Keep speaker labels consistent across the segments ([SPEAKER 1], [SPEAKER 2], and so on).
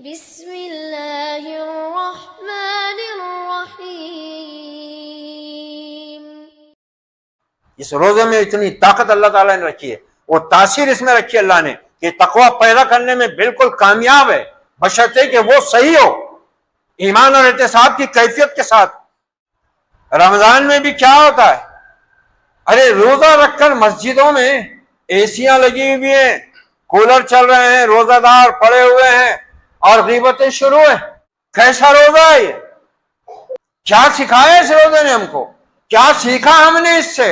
[SPEAKER 1] بسم اللہ الرحمن الرحیم۔
[SPEAKER 2] اس روزے میں اتنی طاقت اللہ تعالیٰ نے رکھی ہے، وہ تاثیر اس میں رکھی اللہ نے کہ تقوی پیدا کرنے میں بالکل کامیاب ہے، بشرطے کہ وہ صحیح ہو، ایمان اور احتساب کی کیفیت کے ساتھ۔ رمضان میں بھی کیا ہوتا ہے، ارے روزہ رکھ کر مسجدوں میں ایسیاں لگی ہوئی ہیں، کولر چل رہے ہیں، روزہ دار پڑے ہوئے ہیں اور غیبتیں شروع ہیں۔ کیسا روزہ ہے یہ؟ کیا سکھایا اس روزے نے ہم کو؟ کیا سیکھا ہم نے اس سے؟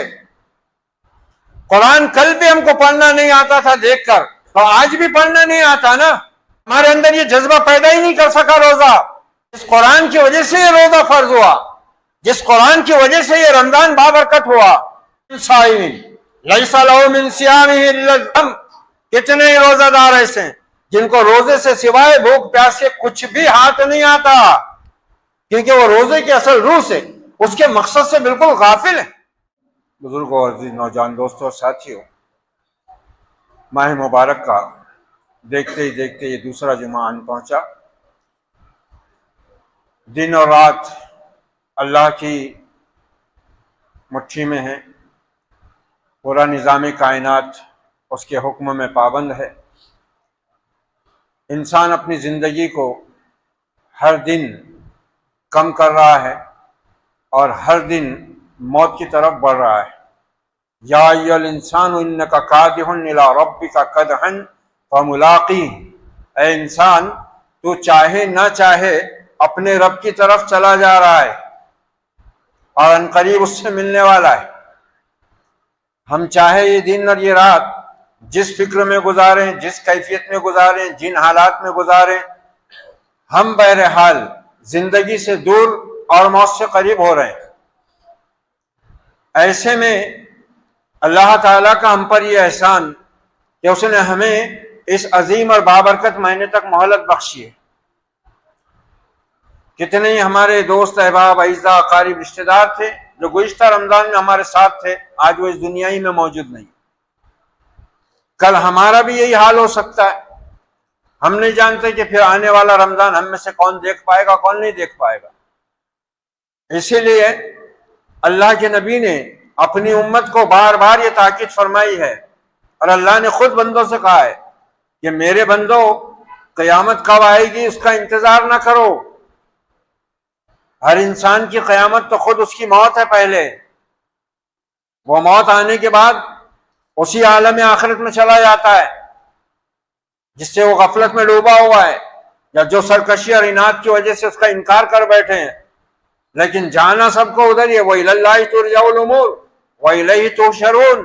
[SPEAKER 2] قرآن کل بھی ہم کو پڑھنا نہیں آتا تھا دیکھ کر، تو آج بھی پڑھنا نہیں آتا نا۔ ہمارے اندر یہ جذبہ پیدا ہی نہیں کر سکا روزہ۔ اس قرآن کی وجہ سے یہ روزہ فرض ہوا، جس قرآن کی وجہ سے یہ رمضان بابرکت ہوا۔ لیس لہ من صیامہ الا الذم، کتنے ہی روزہ دار ایسے ہیں جن کو روزے سے سوائے بھوک پیاس سے کچھ بھی ہاتھ نہیں آتا، کیونکہ وہ روزے کی اصل روح سے، اس کے مقصد سے بالکل غافل ہے۔ بزرگوں اور نوجوان دوستوں اور ساتھیوں، ماہ مبارک کا دیکھتے ہی دیکھتے یہ دوسرا جمعہ آن پہنچا۔ دن اور رات اللہ کی مٹھی میں ہے، پورا نظام کائنات اس کے حکم میں پابند ہے۔ انسان اپنی زندگی کو ہر دن کم کر رہا ہے اور ہر دن موت کی طرف بڑھ رہا ہے۔ یا ایھا الانسان انک کادح الی ربک کدحا فملاقیہ، اے انسان تو چاہے نہ چاہے اپنے رب کی طرف چلا جا رہا ہے اور عنقریب اس سے ملنے والا ہے۔ ہم چاہے یہ دن اور یہ رات جس فکر میں گزاریں، جس کیفیت میں گزاریں، جن حالات میں گزاریں، ہم بہرحال زندگی سے دور اور موت سے قریب ہو رہے ہیں۔ ایسے میں اللہ تعالیٰ کا ہم پر یہ احسان کہ اس نے ہمیں اس عظیم اور بابرکت مہینے تک مہلت بخشی ہے۔ کتنے ہی ہمارے دوست احباب اعزاء اقارب رشتہ دار تھے جو گزشتہ رمضان میں ہمارے ساتھ تھے، آج وہ اس دنیا ہی میں موجود نہیں۔ کل ہمارا بھی یہی حال ہو سکتا ہے، ہم نہیں جانتے کہ پھر آنے والا رمضان ہم میں سے کون دیکھ پائے گا کون نہیں دیکھ پائے گا۔ اسی لیے اللہ کے نبی نے اپنی امت کو بار بار یہ تاکید فرمائی ہے، اور اللہ نے خود بندوں سے کہا ہے کہ میرے بندو قیامت کب آئے گی اس کا انتظار نہ کرو۔ ہر انسان کی قیامت تو خود اس کی موت ہے، پہلے وہ موت آنے کے بعد اسی عالم آخرت میں چلا جاتا ہے جس سے وہ غفلت میں ڈوبا ہوا ہے، یا جو سرکشی اور اناد کی وجہ سے اس کا انکار کر بیٹھے ہیں۔ لیکن جانا سب کو ادھر ہی ہے، وَإِلَى اللَّهِ تُرْجَعُ الْأُمُورُ وَإِلَيْهِ تُحْشَرُونَ،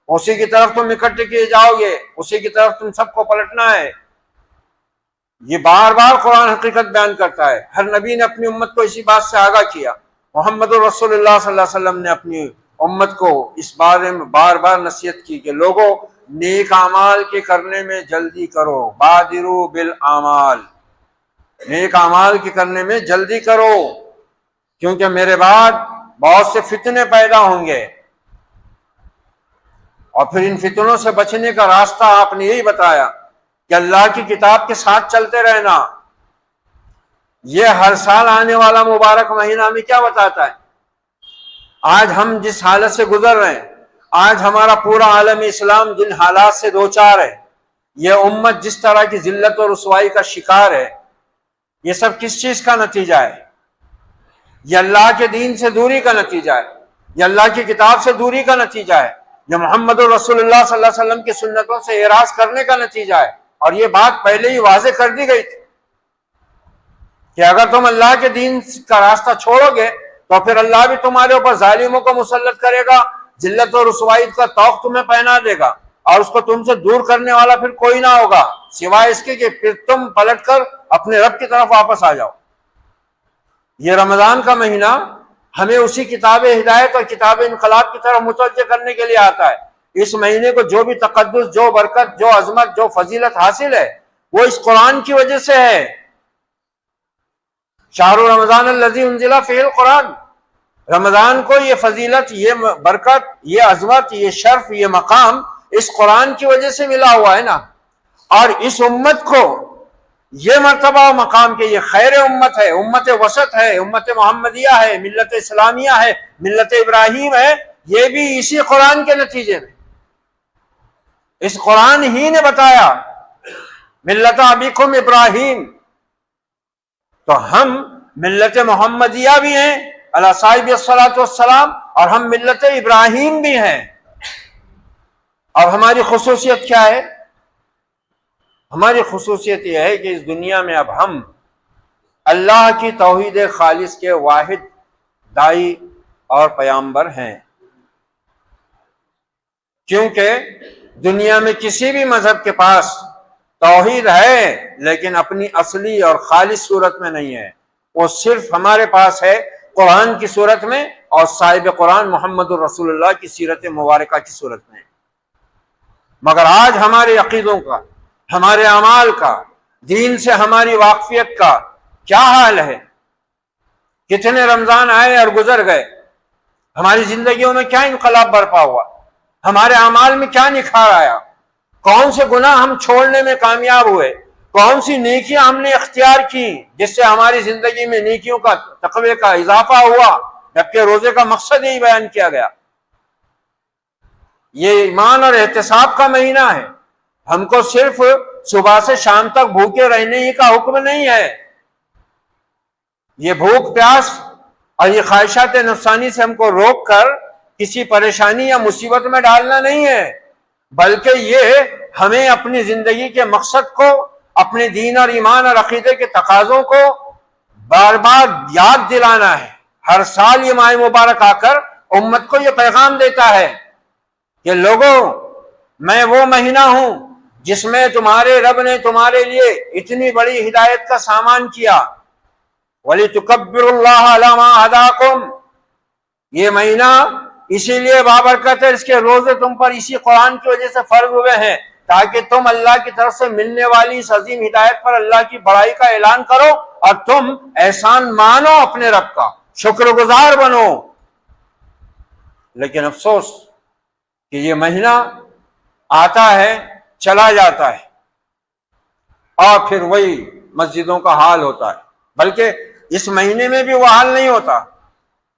[SPEAKER 2] اسی کی طرف تم اکٹھے کیے جاؤ گے، اسی کی طرف تم سب کو پلٹنا ہے۔ یہ بار بار قرآن حقیقت بیان کرتا ہے۔ ہر نبی نے اپنی امت کو اسی بات سے آگاہ کیا۔ محمد رسول اللہ صلی اللہ علیہ وسلم نے اپنی امت کو اس بارے میں بار بار نصیحت کی کہ لوگوں نیک اعمال کے کرنے میں جلدی کرو، بادروا بالاعمال، نیک اعمال کے کرنے میں جلدی کرو، کیونکہ میرے بعد بہت سے فتنے پیدا ہوں گے، اور پھر ان فتنوں سے بچنے کا راستہ آپ نے یہی بتایا کہ اللہ کی کتاب کے ساتھ چلتے رہنا۔ یہ ہر سال آنے والا مبارک مہینہ ہمیں کیا بتاتا ہے؟ آج ہم جس حالت سے گزر رہے ہیں، آج ہمارا پورا عالم اسلام جن حالات سے دوچار ہے، یہ امت جس طرح کی ذلت اور رسوائی کا شکار ہے، یہ سب کس چیز کا نتیجہ ہے؟ یہ اللہ کے دین سے دوری کا نتیجہ ہے، یہ اللہ کی کتاب سے دوری کا نتیجہ ہے، یہ محمد رسول اللہ صلی اللہ علیہ وسلم کی سنتوں سے اعراض کرنے کا نتیجہ ہے۔ اور یہ بات پہلے ہی واضح کر دی گئی تھی کہ اگر تم اللہ کے دین کا راستہ چھوڑو گے تو پھر اللہ بھی تمہارے اوپر ظالموں کو مسلط کرے گا، ذلت و رسوائی کا طوق تمہیں پہنا دے گا، اور اس کو تم سے دور کرنے والا پھر کوئی نہ ہوگا سوائے اس کے کہ پھر تم پلٹ کر اپنے رب کی طرف واپس آ جاؤ۔ یہ رمضان کا مہینہ ہمیں اسی کتاب ہدایت اور کتاب انقلاب کی طرف متوجہ کرنے کے لیے آتا ہے۔ اس مہینے کو جو بھی تقدس، جو برکت، جو عظمت، جو فضیلت حاصل ہے وہ اس قرآن کی وجہ سے ہے۔ شہر رمضان الذی انزل فیہ القرآن، رمضان کو یہ فضیلت، یہ برکت، یہ عظمت، یہ شرف، یہ مقام اس قرآن کی وجہ سے ملا ہوا ہے نا۔ اور اس امت کو یہ مرتبہ و مقام کے یہ خیر امت ہے، امت وسط ہے، امت محمدیہ ہے، ملت اسلامیہ ہے، ملت ابراہیم ہے، یہ بھی اسی قرآن کے نتیجے میں، اس قرآن ہی نے بتایا ملت ابیکم ابراہیم۔ تو ہم ملت محمدیہ بھی ہیں علی صاحب الصلاۃ والسلام، اور ہم ملت ابراہیم بھی ہیں۔ اور ہماری خصوصیت کیا ہے؟ ہماری خصوصیت یہ ہے کہ اس دنیا میں اب ہم اللہ کی توحید خالص کے واحد داعی اور پیامبر ہیں، کیونکہ دنیا میں کسی بھی مذہب کے پاس توحید ہے لیکن اپنی اصلی اور خالص صورت میں نہیں ہے، وہ صرف ہمارے پاس ہے قرآن کی صورت میں اور صاحب قرآن محمد الرسول اللہ کی سیرت مبارکہ کی صورت میں۔ مگر آج ہمارے عقیدوں کا، ہمارے اعمال کا، دین سے ہماری واقفیت کا کیا حال ہے؟ کتنے رمضان آئے اور گزر گئے، ہماری زندگیوں میں کیا انقلاب برپا ہوا، ہمارے اعمال میں کیا نکھار آیا، کون سے گناہ ہم چھوڑنے میں کامیاب ہوئے، کون سی نیکیاں ہم نے اختیار کی جس سے ہماری زندگی میں نیکیوں کا، تقوی کا اضافہ ہوا، جبکہ روزے کا مقصد یہی بیان کیا گیا۔ یہ ایمان اور احتساب کا مہینہ ہے، ہم کو صرف صبح سے شام تک بھوکے رہنے ہی کا حکم نہیں ہے۔ یہ بھوک پیاس اور یہ خواہشات نفسانی سے ہم کو روک کر کسی پریشانی یا مصیبت میں ڈالنا نہیں ہے، بلکہ یہ ہمیں اپنی زندگی کے مقصد کو، اپنے دین اور ایمان اور عقیدے کے تقاضوں کو بار بار یاد دلانا ہے۔ ہر سال یہ ماہ مبارک آ کر امت کو یہ پیغام دیتا ہے کہ لوگوں، میں وہ مہینہ ہوں جس میں تمہارے رب نے تمہارے لیے اتنی بڑی ہدایت کا سامان کیا۔ وَلِتُكَبِّرُوا اللَّهَ عَلَىٰ مَا هَدَاكُمْ، یہ مہینہ اسی لیے بابرکت ہے، اس کے روزے تم پر اسی قرآن کی وجہ سے فرض ہوئے ہیں تاکہ تم اللہ کی طرف سے ملنے والی اس عظیم ہدایت پر اللہ کی بڑائی کا اعلان کرو اور تم احسان مانو اپنے رب کا، شکر گزار بنو۔ لیکن افسوس کہ یہ مہینہ آتا ہے چلا جاتا ہے اور پھر وہی مسجدوں کا حال ہوتا ہے، بلکہ اس مہینے میں بھی وہ حال نہیں ہوتا۔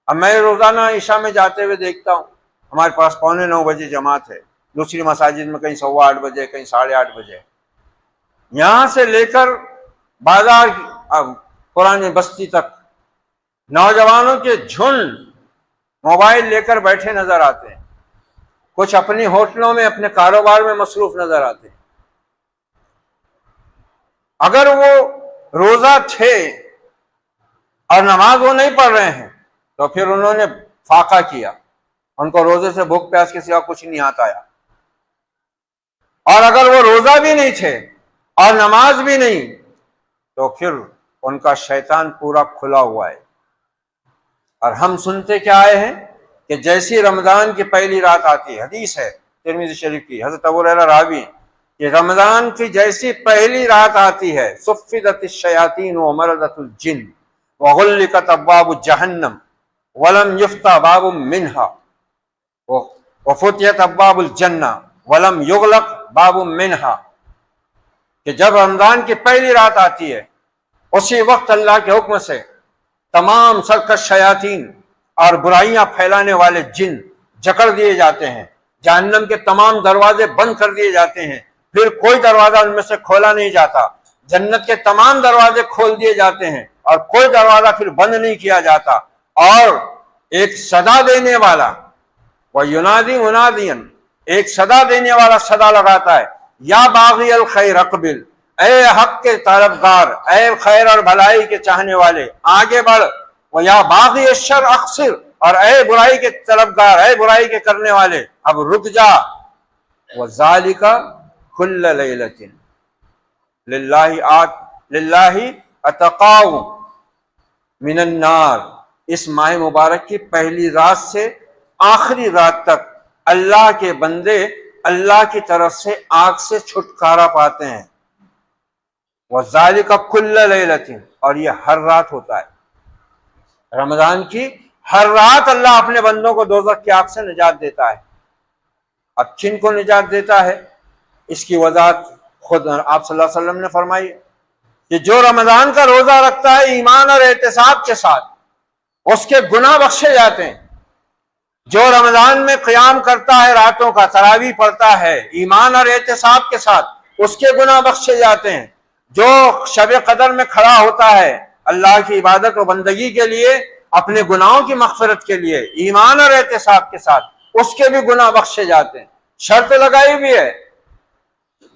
[SPEAKER 2] اب میں روزانہ عشاء میں جاتے ہوئے دیکھتا ہوں، ہمارے پاس 8:45 بجے جماعت ہے، دوسری مساجد میں کہیں 8:15 بجے، کہیں 8:30 بجے، یہاں سے لے کر بازار پرانی بستی تک نوجوانوں کے جھنڈ موبائل لے کر بیٹھے نظر آتے ہیں، کچھ اپنی ہوٹلوں میں اپنے کاروبار میں مصروف نظر آتے ہیں۔ اگر وہ روزہ تھے اور نماز وہ نہیں پڑھ رہے ہیں تو پھر انہوں نے فاقہ کیا، ان کو روزے سے بھوک پیاس کے سوا کچھ نہیں آتا ہے۔ اور اگر وہ روزہ بھی نہیں تھے اور نماز بھی نہیں تو پھر ان کا شیطان پورا کھلا ہوا ہے۔ اور ہم سنتے کیا آئے ہیں کہ جیسی رمضان کی پہلی رات آتی ہے، حدیث ہے ترمذی شریف کی، حضرت ابو ہریرہ راوی ہیں، کہ رمضان کی جیسی پہلی رات آتی ہے صفدت الشیاطین ومرضت الجن وغلقت ابواب جہنم ولم یفتح باب منہا وفتحت ابواب الجنہ ولم یغلق باب منہا، کہ جب رمضان کی پہلی رات آتی ہے اسی وقت اللہ کے حکم سے تمام سرکش شیاطین اور برائیاں پھیلانے والے جن جکڑ دیے جاتے ہیں، جہنم کے تمام دروازے بند کر دیے جاتے ہیں، پھر کوئی دروازہ ان میں سے کھولا نہیں جاتا، جنت کے تمام دروازے کھول دیے جاتے ہیں اور کوئی دروازہ پھر بند نہیں کیا جاتا، اور ایک صدا دینے والا، وَيُنَادِي مُنَادِيًا، ایک صدا دینے والا صدا لگاتا ہے، یا باغی الخیر اقبل، اے حق کے طلبگار، اے خیر اور بھلائی کے چاہنے والے آگے بڑھ، وَيَا بَاغِيَ الشَّرِّ اقصر، اور اے برائی کے طلبگار، اے برائی کے کرنے والے اب رک جا۔ وَذَلِكَ كُلَّ لَيْلَةٍ لِلَّهِ أَتَقَاهُ مِنَ النَّارِ، اس ماہ مبارک کی پہلی رات سے آخری رات تک اللہ کے بندے اللہ کی طرف سے آگ سے چھٹکارا پاتے ہیں۔ وَذَلِكَ كُلَّ لَيْلَةٍ، اور یہ ہر رات ہوتا ہے، رمضان کی ہر رات اللہ اپنے بندوں کو دوزخ کی آگ سے نجات دیتا ہے۔ اب کن کو نجات دیتا ہے اس کی وضاحت خود آپ صلی اللہ علیہ وسلم نے فرمائی، کہ جو رمضان کا روزہ رکھتا ہے ایمان اور احتساب کے ساتھ اس کے گناہ بخشے جاتے ہیں۔ جو رمضان میں قیام کرتا ہے راتوں کا، تراویح پڑھتا ہے ایمان اور احتساب کے ساتھ، اس کے گناہ بخشے جاتے ہیں۔ جو شب قدر میں کھڑا ہوتا ہے اللہ کی عبادت و بندگی کے لیے، اپنے گناہوں کی مغفرت کے لیے ایمان اور احتساب کے ساتھ، اس کے بھی گناہ بخشے جاتے ہیں۔ شرط لگائی بھی ہے،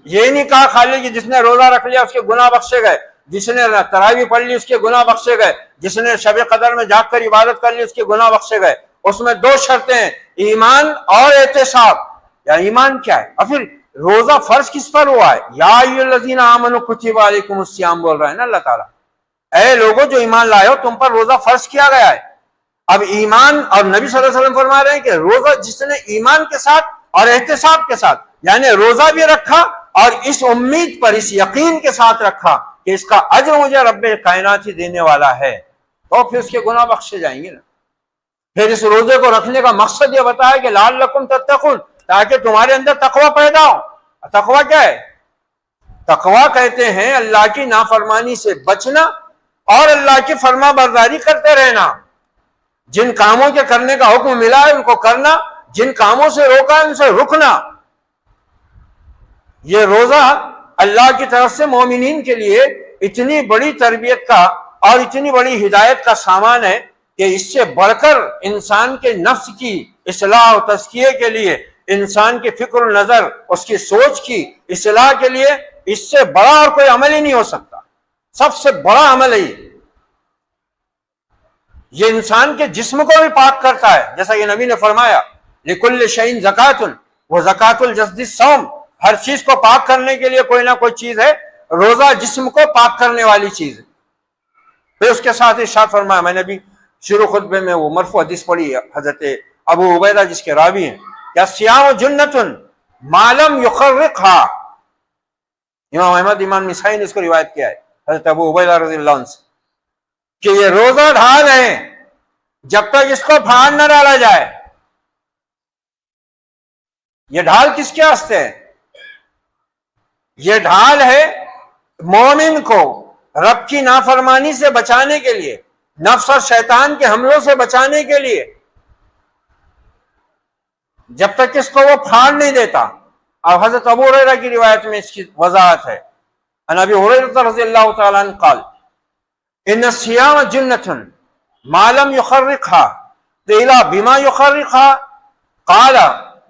[SPEAKER 2] یہ نہیں کہا خالی کہ جس نے روزہ رکھ لیا اس کے گناہ بخشے گئے، جس نے تراویح پڑھ لی اس کے گناہ بخشے گئے، جس نے شب قدر میں جاگ کر عبادت کر لی اس کے گناہ بخشے گئے۔ اس میں دو شرطیں ہیں، ایمان اور احتساب۔ یا ایمان کیا ہے؟ اور پھر روزہ فرض کس پر ہوا ہے؟ یا ایھا الذین آمنوا کتب علیکم الصیام بول رہا ہے نا اللہ تعالیٰ، اے لوگوں جو ایمان لائے ہو تم پر روزہ فرض کیا گیا ہے۔ اب ایمان، اور نبی صلی اللہ علیہ وسلم فرما رہے ہیں کہ روزہ جس نے ایمان کے ساتھ اور احتساب کے ساتھ، یعنی روزہ بھی رکھا اور اس امید پر، اس یقین کے ساتھ رکھا کہ اس کا اجر مجھے رب کائنات ہی دینے والا ہے، تو پھر اس کے گناہ بخشے جائیں گے نا۔ پھر اس روزے کو رکھنے کا مقصد یہ بتایا کہ لعلکم تتقون، تاکہ تمہارے اندر تقوی پیدا ہو۔ تقوی کیا ہے؟ تقوی کہتے ہیں اللہ کی نافرمانی سے بچنا اور اللہ کی فرما برداری کرتے رہنا۔ جن کاموں کے کرنے کا حکم ملا ہے ان کو کرنا، جن کاموں سے روکا ہے ان سے رکنا۔ یہ روزہ اللہ کی طرف سے مومنین کے لیے اتنی بڑی تربیت کا اور اتنی بڑی ہدایت کا سامان ہے کہ اس سے بڑھ کر انسان کے نفس کی اصلاح و تزکیے کے لیے، انسان کی فکر و نظر، اس کی سوچ کی اصلاح کے لیے اس سے بڑا اور کوئی عمل ہی نہیں ہو سکتا۔ سب سے بڑا عمل ہے یہ انسان کے جسم کو بھی پاک کرتا ہے، جیسا کہ نبی نے فرمایا لِكُلِّ شَيْءٍ زَكَاةٌ وَزَكَاةُ الْجَسَدِ الصَّوْمُ، ہر چیز کو پاک کرنے کے لیے کوئی نہ کوئی چیز ہے، روزہ جسم کو پاک کرنے والی چیز ہے۔ پھر اس کے ساتھ ارشاد فرمایا، میں نے بھی شروع خطبے میں وہ مرفوع حدیث پڑھی حضرت ابو عبیدہ جس کے راوی ہیں، یا صیام جنۃ ما لم یخرقھا، امام احمد، امام نسائی نے اس کو روایت کیا ہے حضرت ابو عبیدہ رضی اللہ عنہ سے، کہ یہ روزہ ڈھال ہے جب تک اس کو پھاڑ نہ ڈالا جائے۔ یہ ڈھال کس کے واسطے ہے؟ یہ ڈھال ہے مومن کو رب کی نافرمانی سے بچانے کے لیے، نفس اور شیطان کے حملوں سے بچانے کے لیے، جب تک اس کو وہ پھاڑ نہیں دیتا۔ اور حضرت ابو ہریرہ کی روایت میں اس کی وضاحت ہے، عن ابی ہریرہ رضی اللہ تعالی عنہ قال ان الصیام جنۃ ما لم یخرقھا، قیل بما یخرقھا، قال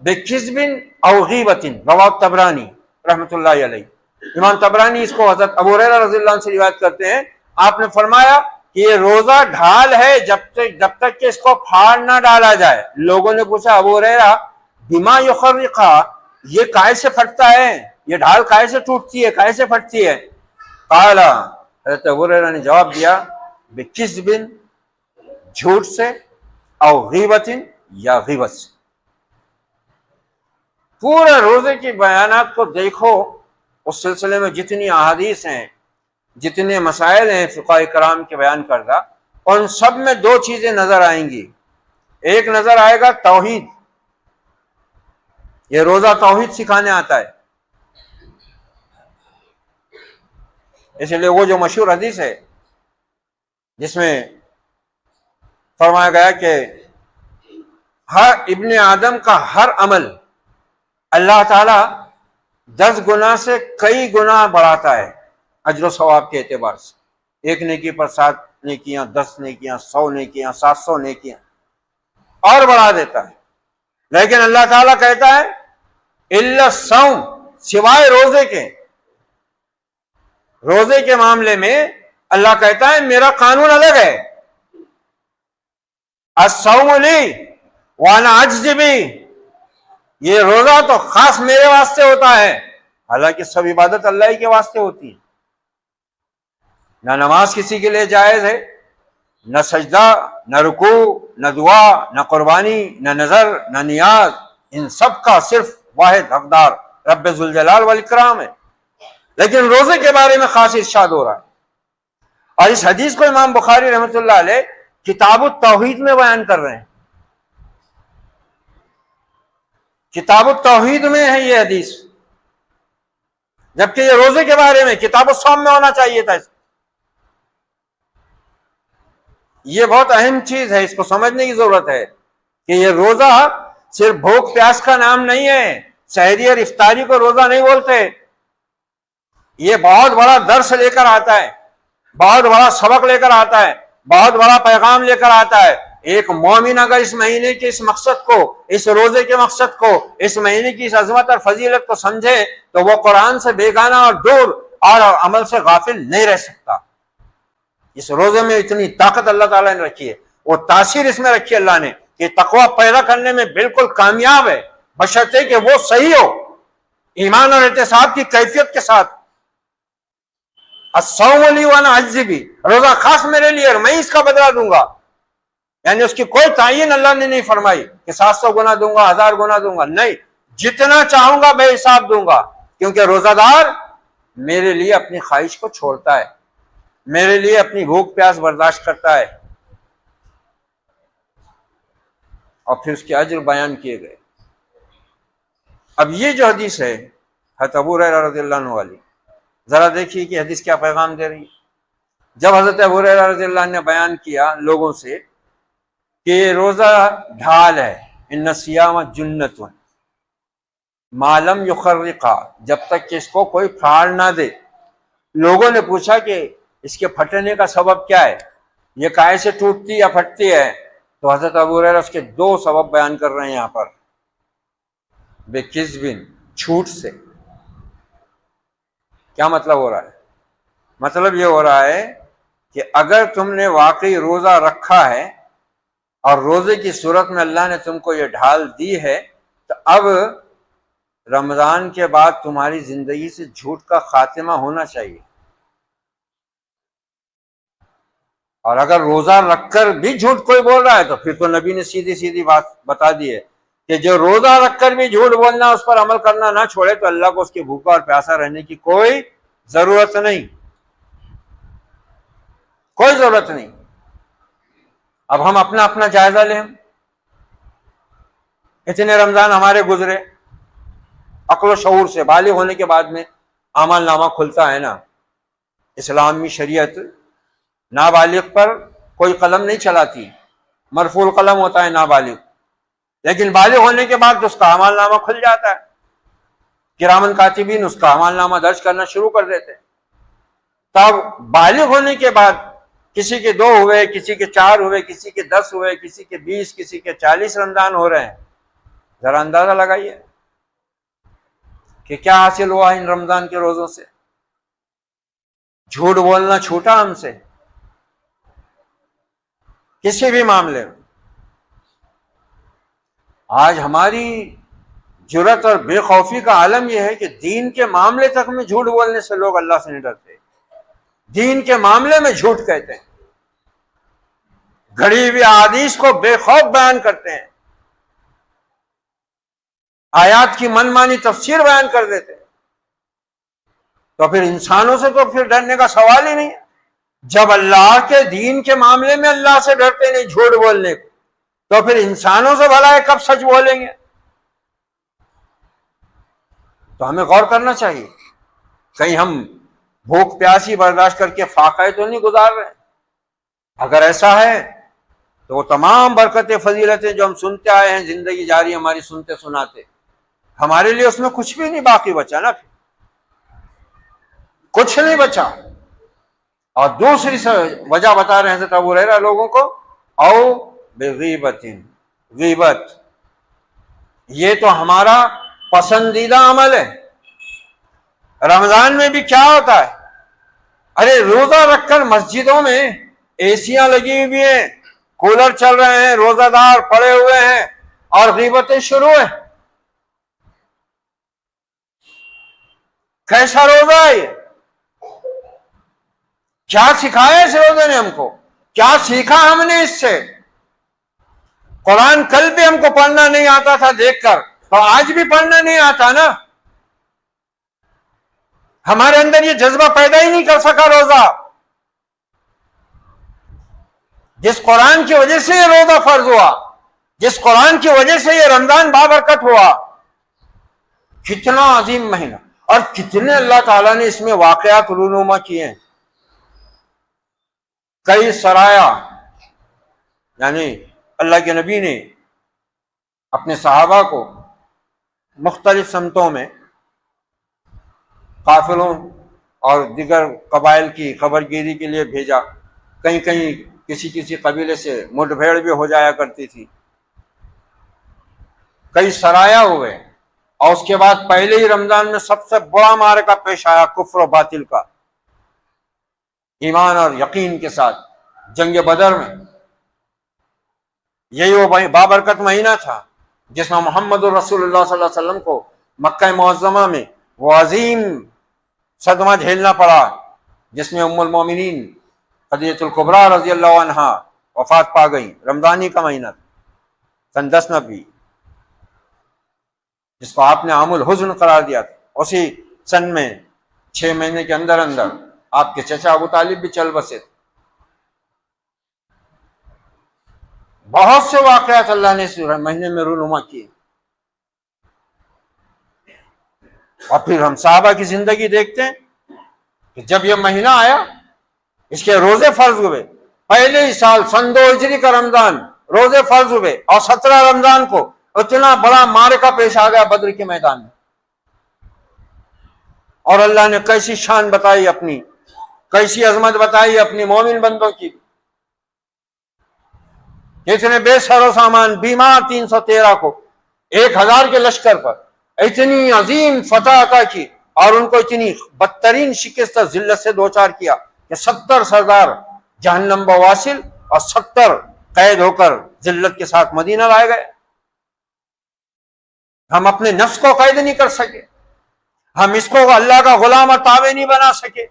[SPEAKER 2] بکذب او غیبۃ، رواه الطبرانی رحمۃ اللہ علیہ۔ امام طبرانی اس کو حضرت ابو ہریرہ رضی اللہ عنہ سے روایت کرتے ہیں، آپ نے فرمایا کہ یہ روزہ ڈھال ہے جب تک کہ اس کو پھاڑ نہ ڈالا جائے۔ لوگوں نے پوچھا ابو ہریرہ بما یخرقھا، یہ کائے سے پھٹتا ہے، یہ ڈھال کائے سے ٹوٹتی ہے، کائے سے پھٹتی ہے؟ قال، حضرت ابو ہریرہ نے جواب دیا بکذب، جھوٹ سے، او غیبت، یا غیبت سے۔ پورے روزے کی بیانات کو دیکھو، اس سلسلے میں جتنی احادیث ہیں، جتنے مسائل ہیں فقہاء کرام کے بیان کردہ، ان سب میں دو چیزیں نظر آئیں گی۔ ایک نظر آئے گا توحید، یہ روزہ توحید سکھانے آتا ہے۔ اس لیے وہ جو مشہور حدیث ہے جس میں فرمایا گیا کہ ہر ابن آدم کا ہر عمل اللہ تعالیٰ 10 گنا سے کئی گنا بڑھاتا ہے اجر و ثواب کے اعتبار سے۔ ایک نیکی پر 7 نیکیاں، 10 نیکیاں، 100 نیکیاں، 700 نیکیاں، اور بڑھا دیتا ہے۔ لیکن اللہ تعالیٰ کہتا ہے الا الصوم، سوائے روزے کے۔ روزے کے معاملے میں اللہ کہتا ہے میرا قانون الگ ہے، الصوم لی وانا اجزی بہ، یہ روزہ تو خاص میرے واسطے ہوتا ہے، حالانکہ سب عبادت اللہ ہی کے واسطے ہوتی ہے۔ نہ نماز کسی کے لیے جائز ہے، نہ سجدہ، نہ رکوع، نہ دعا، نہ قربانی، نہ نظر، نہ نیاز، ان سب کا صرف واحد حقدار رب ذوالجلال والاکرام ہے۔ لیکن روزے کے بارے میں خاص ارشاد ہو رہا ہے، اور اس حدیث کو امام بخاری رحمۃ اللہ علیہ کتاب التوحید میں بیان کر رہے ہیں۔ کتاب التوحید میں ہے یہ حدیث، جبکہ یہ روزے کے بارے میں کتاب الصوم میں ہونا چاہیے تھا. یہ بہت اہم چیز ہے، اس کو سمجھنے کی ضرورت ہے کہ یہ روزہ صرف بھوک پیاس کا نام نہیں ہے. سحری اور افطاری کو روزہ نہیں بولتے. یہ بہت بڑا درس لے کر آتا ہے، بہت بڑا سبق لے کر آتا ہے، بہت بڑا پیغام لے کر آتا ہے. ایک مومن اگر اس مہینے کے اس مقصد کو، اس روزے کے مقصد کو، اس مہینے کی اس عظمت اور فضیلت کو سمجھے تو وہ قرآن سے بیگانہ اور دور اور عمل سے غافل نہیں رہ سکتا. اس روزے میں اتنی طاقت اللہ تعالیٰ نے رکھی ہے، وہ تاثیر اس میں رکھی اللہ نے کہ تقویٰ پیدا کرنے میں بالکل کامیاب ہے، بشرطے کہ وہ صحیح ہو، ایمان اور احتساب کی کیفیت کے ساتھ. الصوم لی وانا اجزی بھی، روزہ خاص میرے لیے اور میں اس کا بدلہ دوں گا. یعنی اس کی کوئی تعین اللہ نے نہیں فرمائی کہ 700 گنا دوں گا، 1000 گنا دوں گا، نہیں، جتنا چاہوں گا بے حساب دوں گا. کیونکہ روزہ دار میرے لیے اپنی خواہش کو چھوڑتا ہے، میرے لیے اپنی بھوک پیاس برداشت کرتا ہے. اور پھر اس کے اجر بیان کیے گئے. اب یہ جو حدیث ہے حضرت ابو ہریرہ رضی اللہ عنہ والی، ذرا دیکھیے کہ حدیث کیا پیغام دے رہی ہے. جب حضرت ابو ہریرہ رضی اللہ عنہ نے بیان کیا لوگوں سے کہ روزہ ڈھال ہے، ان الصیام جنۃ ما لم یخرقا، جب تک کہ اس کو کوئی پھاڑ نہ دے. لوگوں نے پوچھا کہ اس کے پھٹنے کا سبب کیا ہے، یہ کائے سے ٹوٹتی یا پھٹتی ہے؟ تو حضرت ابو ہریرہ اس کے 2 سبب بیان کر رہے ہیں یہاں پر. بے کذبن، جھوٹ سے. کیا مطلب ہو رہا ہے؟ مطلب یہ ہو رہا ہے کہ اگر تم نے واقعی روزہ رکھا ہے اور روزے کی صورت میں اللہ نے تم کو یہ ڈھال دی ہے، تو اب رمضان کے بعد تمہاری زندگی سے جھوٹ کا خاتمہ ہونا چاہیے. اور اگر روزہ رکھ کر بھی جھوٹ کوئی بول رہا ہے تو پھر تو نبی نے سیدھی سیدھی بات بتا دی ہے کہ جو روزہ رکھ کر بھی جھوٹ بولنا، اس پر عمل کرنا نہ چھوڑے تو اللہ کو اس کے بھوکا اور پیاسا رہنے کی کوئی ضرورت نہیں، کوئی ضرورت نہیں. اب ہم اپنا اپنا جائزہ لیں. اتنے رمضان ہمارے گزرے، عقل و شعور سے بالغ ہونے کے بعد میں اعمال نامہ کھلتا ہے نا. اسلامی شریعت نابالغ پر کوئی قلم نہیں چلاتی، مرفوع القلم ہوتا ہے نابالغ، لیکن بالغ ہونے کے بعد اس کا اعمال نامہ کھل جاتا ہے. کرامن کاتبین اس کا اعمال نامہ درج کرنا شروع کر دیتے. تب بالغ ہونے کے بعد کسی کے 2 ہوئے، کسی کے 4 ہوئے، کسی کے 10 ہوئے، کسی کے 20، کسی کے 40 رمضان ہو رہے ہیں. ذرا اندازہ لگائیے کہ کیا حاصل ہوا ان رمضان کے روزوں سے. جھوٹ بولنا چھوٹا ہم سے کسی بھی معاملے میں. آج ہماری جرأت اور بے خوفی کا عالم یہ ہے کہ دین کے معاملے تک میں جھوٹ بولنے سے لوگ اللہ سے نہیں ڈرتے، دین کے معاملے میں جھوٹ کہتے ہیں، گھڑی ہوئی احادیث کو بے خوف بیان کرتے ہیں، آیات کی من مانی تفسیر بیان کر دیتے ہیں. تو پھر انسانوں سے تو پھر ڈرنے کا سوال ہی نہیں ہے. جب اللہ کے دین کے معاملے میں اللہ سے ڈرتے نہیں جھوٹ بولنے کو، تو پھر انسانوں سے بھلا ہے کب سچ بولیں گے؟ تو ہمیں غور کرنا چاہیے کہیں ہم بھوک پیاسی برداشت کر کے فاقہ تو نہیں گزار رہے. اگر ایسا ہے تو وہ تمام برکتیں فضیلتیں جو ہم سنتے آئے ہیں زندگی جاری ہماری سنتے سناتے، ہمارے لیے اس میں کچھ بھی نہیں باقی بچا نا، پھر کچھ نہیں بچا. اور دوسری وجہ بتا رہے ہیں حضرت ابو ہریرہ لوگوں کو، او بغیبت، غیبت یہ تو ہمارا پسندیدہ عمل ہے. رمضان میں بھی کیا ہوتا ہے، ارے روزہ رکھ کر مسجدوں میں ایسیاں لگی ہوئی ہیں، کولر چل رہے ہیں، روزہ دار پڑے ہوئے ہیں اور غیبتیں شروع ہیں. کیسا روزہ ہے یہ؟ کیا سکھایا اس روزے نے ہم کو؟ کیا سیکھا ہم نے اس سے؟ قرآن کل بھی ہم کو پڑھنا نہیں آتا تھا دیکھ کر، تو آج بھی پڑھنا نہیں آتا نا. ہمارے اندر یہ جذبہ پیدا ہی نہیں کر سکا روزہ. جس قرآن کی وجہ سے یہ روزہ فرض ہوا، جس قرآن کی وجہ سے یہ رمضان بابرکت ہوا، کتنا عظیم مہینہ. اور کتنے اللہ تعالیٰ نے اس میں واقعات رونما کیے ہیں. کئی سرایا، یعنی اللہ کے نبی نے اپنے صحابہ کو مختلف سمتوں میں قافلوں اور دیگر قبائل کی خبر گیری کے لیے بھیجا. کہیں کہیں کسی قبیلے سے مٹ بھیڑ بھی ہو جایا کرتی تھی. کئی سرایا ہوئے، اور اس کے بعد پہلے ہی رمضان میں سب سے بڑا معرکہ پیش آیا کفر و باطل کا، ایمان اور یقین کے ساتھ، جنگ بدر میں. یہی وہ بابرکت مہینہ تھا جس میں محمد الرسول اللہ صلی اللہ علیہ وسلم کو مکہ معظمہ میں وہ عظیم صدمہ جھیلنا پڑا جس میں ام المومنین خدیجہ الکبریٰ رضی اللہ عنہا وفات پا گئی. رمضانی کا مہینہ تھا، سن 10 نبی، جس کو آپ نے عام الحزن قرار دیا تھا. اسی سن میں 6 مہینے کے اندر اندر آپ کے چچا ابو طالب بھی چل بسے تھے. بہت سے واقعات اللہ نے اس مہینے میں رونما کیے. اور پھر ہم صحابہ کی زندگی دیکھتے ہیں کہ جب یہ مہینہ آیا، اس کے روزے فرض ہوئے. پہلے ہی سال سن 2 ہجری کا رمضان روزے فرض ہوئے، اور 17 رمضان کو اتنا بڑا معرکہ پیش آ گیا بدر کے میدان میں. اور اللہ نے کیسی شان بتائی اپنی، کیسی عظمت بتائی اپنی مومن بندوں کی. اتنے بے سر و سامان بیمار 313 کو 1000 کے لشکر پر اتنی عظیم فتح عطا کی، اور ان کو اتنی بدترین شکست ذلت سے دوچار کیا کہ 70 سردار جہنم بواصل اور 70 قید ہو کر ذلت کے ساتھ مدینہ لائے گئے. ہم اپنے نفس کو قید نہیں کر سکے، ہم اس کو اللہ کا غلام اور تابع نہیں بنا سکے.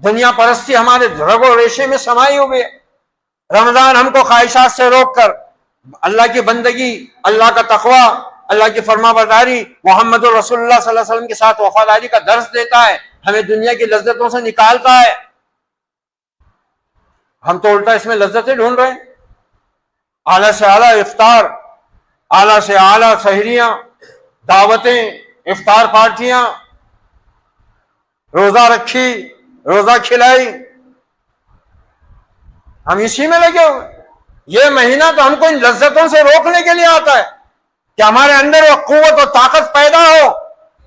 [SPEAKER 2] دنیا پرستی ہمارے رگ و ریشے میں سمائی ہوئی ہے. رمضان ہم کو خواہشات سے روک کر اللہ کی بندگی، اللہ کا تقوی، اللہ کی فرما برداری، محمد رسول اللہ صلی اللہ علیہ وسلم کے ساتھ وفاداری کا درس دیتا ہے، ہمیں دنیا کی لذتوں سے نکالتا ہے. ہم تو الٹا اس میں لذتیں ڈھونڈ رہے ہیں. اعلیٰ سے اعلیٰ افطار، اعلیٰ سے اعلیٰ سحریاں، دعوتیں، افطار پارٹیاں، روزہ رکھی، روزہ کھلائی، ہم اسی میں لگے ہوئے. یہ مہینہ تو ہم کو ان لذتوں سے روکنے کے لیے آتا ہے کہ ہمارے اندر وہ قوت و طاقت پیدا ہو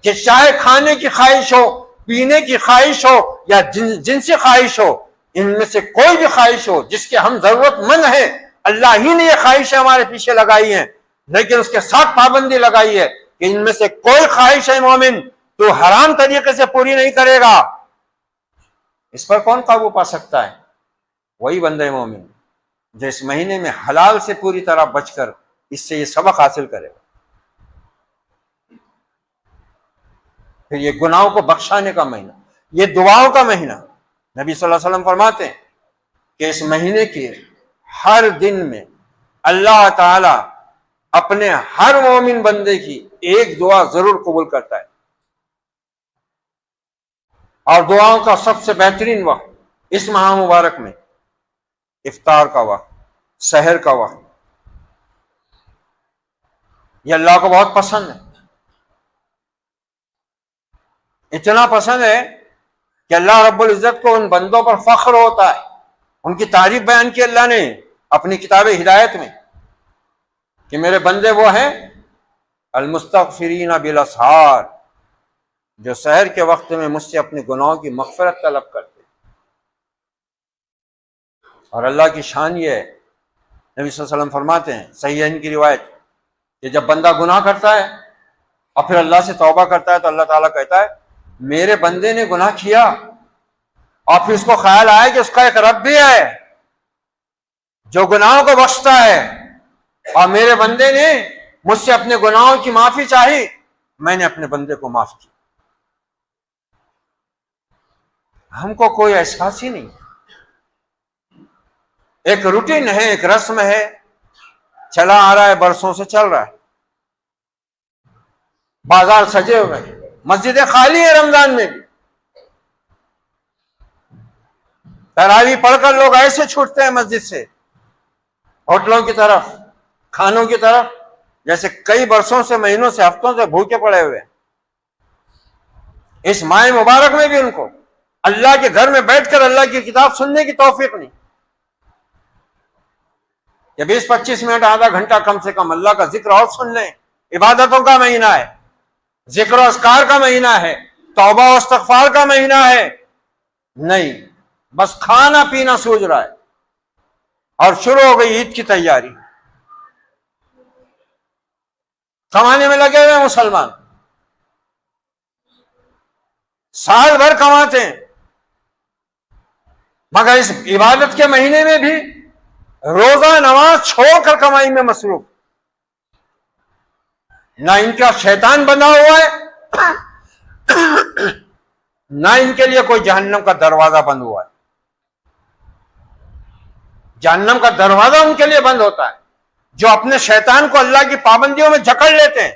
[SPEAKER 2] کہ چاہے کھانے کی خواہش ہو، پینے کی خواہش ہو، یا جنسی خواہش ہو، ان میں سے کوئی بھی خواہش ہو جس کے ہم ضرورت مند ہیں، اللہ ہی نے یہ خواہشیں ہمارے پیچھے لگائی ہیں، لیکن اس کے ساتھ پابندی لگائی ہے کہ ان میں سے کوئی خواہش ہے مومن تو حرام طریقے سے پوری نہیں کرے گا. اس پر کون قابو پا سکتا ہے؟ وہی بندہ مومن جو اس مہینے میں حلال سے پوری طرح بچ کر اس سے یہ سبق حاصل کرے گا. پھر یہ گناہوں کو بخشانے کا مہینہ، یہ دعاؤں کا مہینہ. نبی صلی اللہ علیہ وسلم فرماتے ہیں کہ اس مہینے کے ہر دن میں اللہ تعالی اپنے ہر مومن بندے کی ایک دعا ضرور قبول کرتا ہے. اور دعاؤں کا سب سے بہترین وقت اس ماہ مبارک میں افطار کا وقت، سحر کا وقت، یہ اللہ کو بہت پسند ہے. اتنا پسند ہے کہ اللہ رب العزت کو ان بندوں پر فخر ہوتا ہے. ان کی تعریف بیان کی اللہ نے اپنی کتاب ہدایت میں کہ میرے بندے وہ ہیں المستغفرین بالاسحار، جو سحر کے وقت میں مجھ سے اپنے گناہوں کی مغفرت طلب کرتے. اور اللہ کی شان یہ ہے، نبی صلی اللہ علیہ وسلم فرماتے ہیں صحیحین کی روایت کہ جب بندہ گناہ کرتا ہے اور پھر اللہ سے توبہ کرتا ہے تو اللہ تعالیٰ کہتا ہے میرے بندے نے گناہ کیا اور پھر اس کو خیال آیا کہ اس کا ایک رب بھی ہے جو گناہوں کو بخشتا ہے، اور میرے بندے نے مجھ سے اپنے گناہوں کی معافی چاہی، میں نے اپنے بندے کو معاف کیا. ہم کو کوئی احساس ہی نہیں، ایک روٹین ہے، ایک رسم ہے، چلا آ رہا ہے، برسوں سے چل رہا ہے. بازار سجے ہوئے، مسجدیں خالی ہیں رمضان میں بھی. تراویح پڑھ کر لوگ ایسے چھوٹتے ہیں مسجد سے ہوٹلوں کی طرف، کھانوں کی طرف، جیسے کئی برسوں سے، مہینوں سے، ہفتوں سے بھوکے پڑے ہوئے، اس ماہ مبارک میں بھی ان کو اللہ کے گھر میں بیٹھ کر اللہ کی کتاب سننے کی توفیق نہیں، کہ 20-25 منٹ، آدھا گھنٹہ کم سے کم اللہ کا ذکر اور سن لیں۔ عبادتوں کا مہینہ ہے، ذکر و اذکار کا مہینہ ہے، توبہ و استغفار کا مہینہ ہے، نہیں، بس کھانا پینا سوچ رہا ہے، اور شروع ہو گئی عید کی تیاری، کمانے میں لگے ہوئے مسلمان، سال بھر کماتے ہیں، مگر اس عبادت کے مہینے میں بھی روزہ نماز چھوڑ کر کمائی میں مصروف۔ نہ ان کا شیطان بنا ہوا ہے، نہ ان کے لیے کوئی جہنم کا دروازہ بند ہوا ہے۔ جہنم کا دروازہ ان کے لیے بند ہوتا ہے جو اپنے شیطان کو اللہ کی پابندیوں میں جکڑ لیتے ہیں،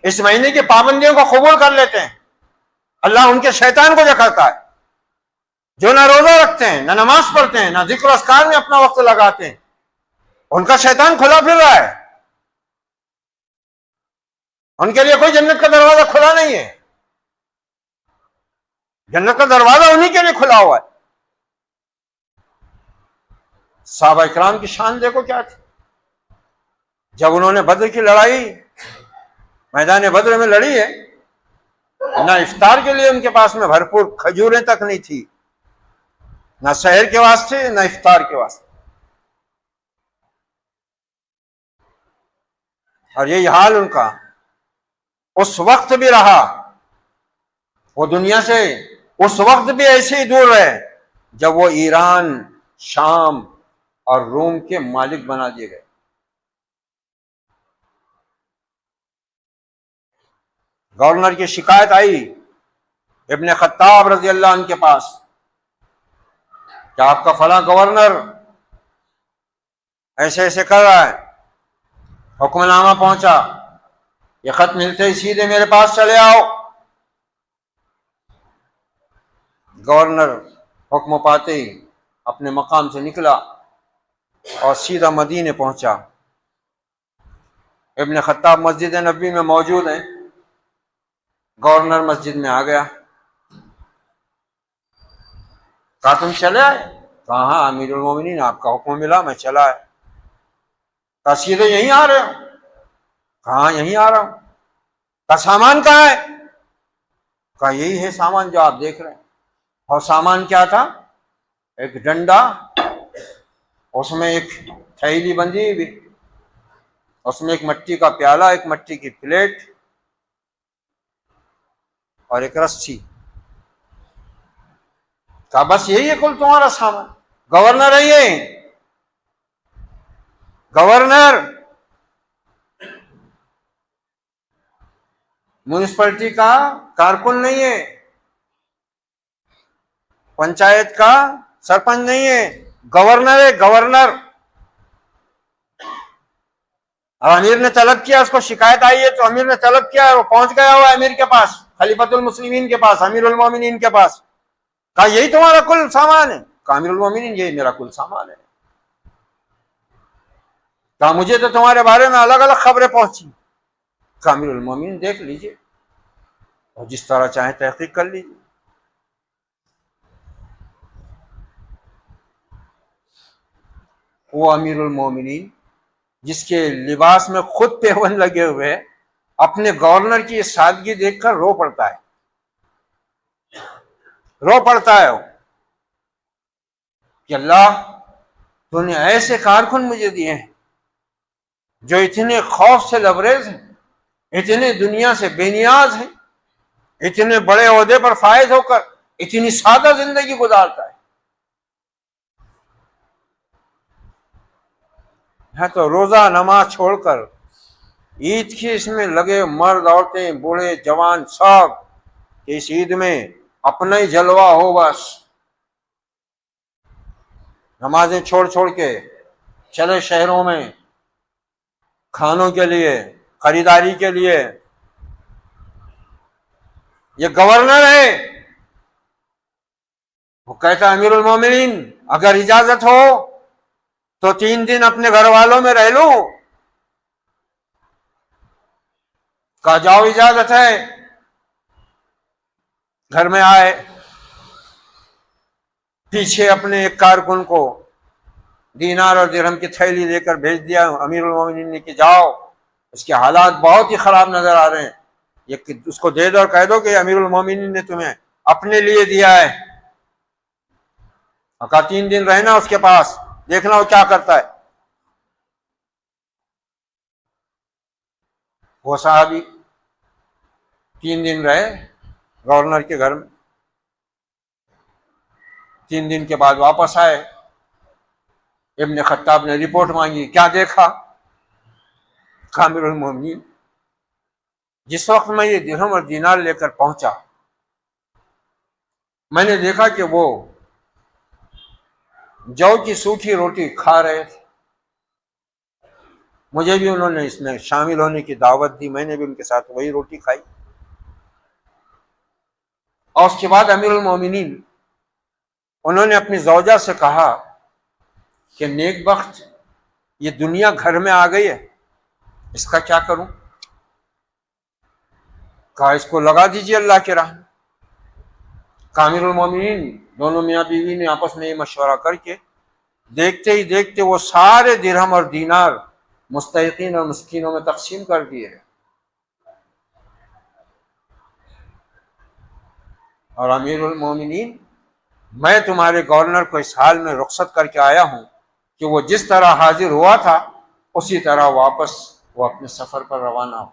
[SPEAKER 2] اس مہینے کی پابندیوں کو قبول کر لیتے ہیں، اللہ ان کے شیطان کو جکڑتا ہے۔ جو نہ روزہ رکھتے ہیں، نہ نماز پڑھتے ہیں، نہ ذکر و اذکار میں اپنا وقت لگاتے ہیں، ان کا شیطان کھلا پھر رہا ہے، ان کے لیے کوئی جنت کا دروازہ کھلا نہیں ہے، جنت کا دروازہ انہی کے لیے کھلا ہوا ہے۔ صحابہ اکرام کی شان دیکھو کیا تھی، جب انہوں نے بدر کی لڑائی میدان بدر میں لڑی ہے، نہ افطار کے لیے ان کے پاس میں بھرپور کھجوریں تک نہیں تھی، نہ سحر کے واسطے نہ افطار کے واسطے، اور یہی حال ان کا اس وقت بھی رہا۔ وہ دنیا سے اس وقت بھی ایسے ہی دور رہے جب وہ ایران، شام اور روم کے مالک بنا دیے گئے۔ گورنر کی شکایت آئی ابن خطاب رضی اللہ عنہ کے پاس کہ آپ کا فلاں گورنر ایسے ایسے کر رہا ہے، حکم نامہ پہنچا، یہ خط ملتے ہی سیدھے میرے پاس چلے آؤ۔ گورنر حکم پاتے ہی اپنے مقام سے نکلا اور سیدھا مدینے پہنچا۔ ابن خطاب مسجد نبوی میں موجود ہیں، گورنر مسجد میں آ گیا، کہا تم چلے آئے؟ کہا ہاں امیر المومنین آپ کا حکم ملا، میں چلا آیا۔ کہا سیدھے یہیں آ رہے ہو؟ کہا ہاں یہیں آ رہا ہوں۔ کہا سامان کہاں ہے؟ کہا یہی ہے سامان جو آپ دیکھ رہے ہیں۔ اور سامان کیا تھا؟ ایک ڈنڈا، اس میں ایک تھیلی بندھی ہوئی، اس میں ایک مٹی کا پیالہ، ایک مٹی کی پلیٹ اور ایک رسی۔ کہا بس یہی ہے کل تمہارا سامان؟ گورنر ہے یہ، گورنر میونسپلٹی کا کارکن نہیں ہے، پنچایت کا سرپنچ نہیں ہے، گورنر ہے، گورنر۔ اب امیر نے طلب کیا، اس کو شکایت آئی ہے تو امیر نے طلب کیا، وہ پہنچ گیا ہوا امیر کے پاس، خلیفۃ المسلمین کے پاس، امیر المومنین کے پاس۔ کہا یہی تمہارا کل سامان ہے؟ کہا امیر المومنین یہی میرا کل سامان ہے۔ کہا مجھے تو تمہارے بارے میں الگ الگ خبریں پہنچی۔ کہا امیر المومنین دیکھ لیجئے اور جس طرح چاہیں تحقیق کر لیجئے۔ وہ امیر المومنین جس کے لباس میں خود پیون لگے ہوئے، اپنے گورنر کی یہ سادگی دیکھ کر رو پڑتا ہے، رو پڑتا ہے وہ کہ اللہ تو نے ایسے کارکن مجھے دیے ہیں جو اتنے خوف سے لبریز ہیں، اتنے دنیا سے بے نیاز ہیں، اتنے بڑے عہدے پر فائز ہو کر اتنی سادہ زندگی گزارتا ہے۔ تو روزہ نماز چھوڑ کر عید کی اس میں لگے مرد، عورتیں، بوڑھے، جوان، سب کہ اس عید میں اپنا ہی جلوہ ہو، بس نمازیں چھوڑ چھوڑ کے چلے شہروں میں کھانوں کے لیے، خریداری کے لیے۔ یہ گورنر ہے، وہ کہتا امیر المومنین اگر اجازت ہو تو 3 دن اپنے گھر والوں میں رہ لوں۔ کہا جاؤ اجازت ہے. گھر میں آئے, پیچھے اپنے ایک کارکن کو دینار اور درہم کی تھیلی دے کر بھیج دیا امیر المومنین نے کہ جاؤ, اس کے حالات بہت ہی خراب نظر آ رہے ہیں, یہ اس کو دے دو اور کہہ دو کہ امیر المومنین نے تمہیں اپنے لیے دیا ہے. اور کہا 3 دن رہنا اس کے پاس, دیکھنا وہ کیا کرتا ہے. وہ صحابی 3 دن رہے گورنر کے گھر میں. 3 دن کے بعد واپس آئے. ابن خطاب نے رپورٹ مانگی, کیا دیکھا؟ امیر المومنین جس وقت میں یہ درہم اور دینار لے کر پہنچا, میں نے دیکھا کہ وہ جو کی سوکھی روٹی کھا رہے تھے. مجھے بھی انہوں نے اس میں شامل ہونے کی دعوت دی, میں نے بھی ان کے ساتھ وہی روٹی کھائی. اور اس کے بعد امیر المومنین انہوں نے اپنی زوجہ سے کہا کہ نیک بخت, یہ دنیا گھر میں آ گئی ہے, اس کا کیا کروں؟ کہا اس کو لگا دیجیے اللہ کی راہ میں. امیر المومنین دونوں میاں بیوی نے آپس میں یہ مشورہ کر کے دیکھتے ہی دیکھتے وہ سارے درہم اور دینار مستحقین اور مسکینوں میں تقسیم کر دیے. اور امیر المومنین, میں تمہارے گورنر کو اس حال میں رخصت کر کے آیا ہوں کہ وہ جس طرح حاضر ہوا تھا اسی طرح واپس وہ اپنے سفر پر روانہ ہو.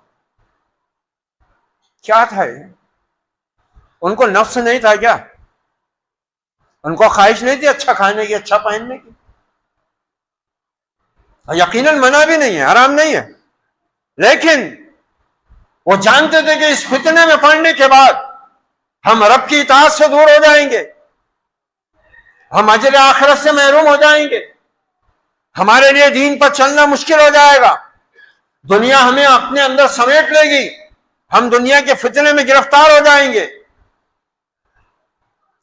[SPEAKER 2] کیا تھا یہ؟ ان کو نفس نہیں تھا کیا؟ ان کو خواہش نہیں تھی اچھا کھانے کی, اچھا پہننے کی؟ یقیناً منع بھی نہیں ہے, حرام نہیں ہے, لیکن وہ جانتے تھے کہ اس فتنے میں پڑنے کے بعد ہم رب کی اطاعت سے دور ہو جائیں گے, ہم اجر آخرت سے محروم ہو جائیں گے, ہمارے لیے دین پر چلنا مشکل ہو جائے گا, دنیا ہمیں اپنے اندر سمیٹ لے گی, ہم دنیا کے فتنے میں گرفتار ہو جائیں گے,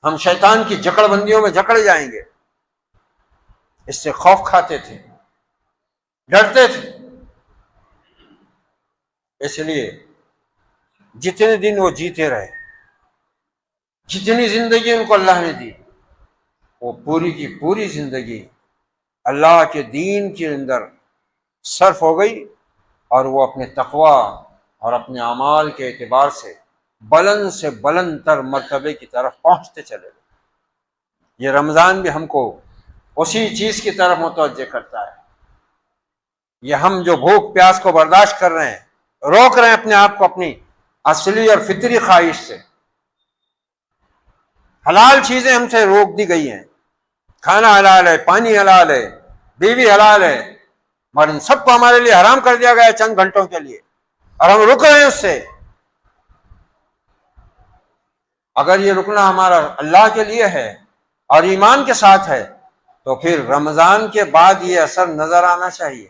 [SPEAKER 2] ہم شیطان کی جکڑ بندیوں میں جکڑ جائیں گے. اس سے خوف کھاتے تھے, ڈرتے تھے. اس لیے جتنے دن وہ جیتے رہے, جتنی زندگی ان کو اللہ نے دی, وہ پوری کی پوری زندگی اللہ کے دین کے اندر صرف ہو گئی, اور وہ اپنے تقوی اور اپنے اعمال کے اعتبار سے بلند تر مرتبے کی طرف پہنچتے چلے گئے. یہ رمضان بھی ہم کو اسی چیز کی طرف متوجہ کرتا ہے. یہ ہم جو بھوک پیاس کو برداشت کر رہے ہیں, روک رہے ہیں اپنے آپ کو اپنی اصلی اور فطری خواہش سے. حلال چیزیں ہم سے روک دی گئی ہیں, کھانا حلال ہے, پانی حلال ہے, بیوی حلال ہے, مگر ان سب کو ہمارے لیے حرام کر دیا گیا ہے چند گھنٹوں کے لیے, اور ہم رک رہے ہیں اس سے. اگر یہ رکنا ہمارا اللہ کے لیے ہے اور ایمان کے ساتھ ہے تو پھر رمضان کے بعد یہ اثر نظر آنا چاہیے.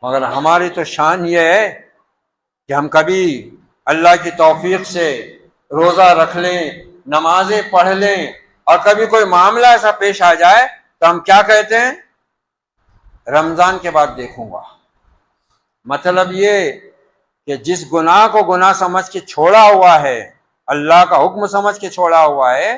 [SPEAKER 2] مگر ہماری تو شان یہ ہے کہ ہم کبھی اللہ کی توفیق سے روزہ رکھ لیں, نمازیں پڑھ لیں, اور کبھی کوئی معاملہ ایسا پیش آ جائے تو ہم کیا کہتے ہیں؟ رمضان کے بعد دیکھوں گا. مطلب یہ کہ جس گناہ کو گناہ سمجھ کے چھوڑا ہوا ہے, اللہ کا حکم سمجھ کے چھوڑا ہوا ہے,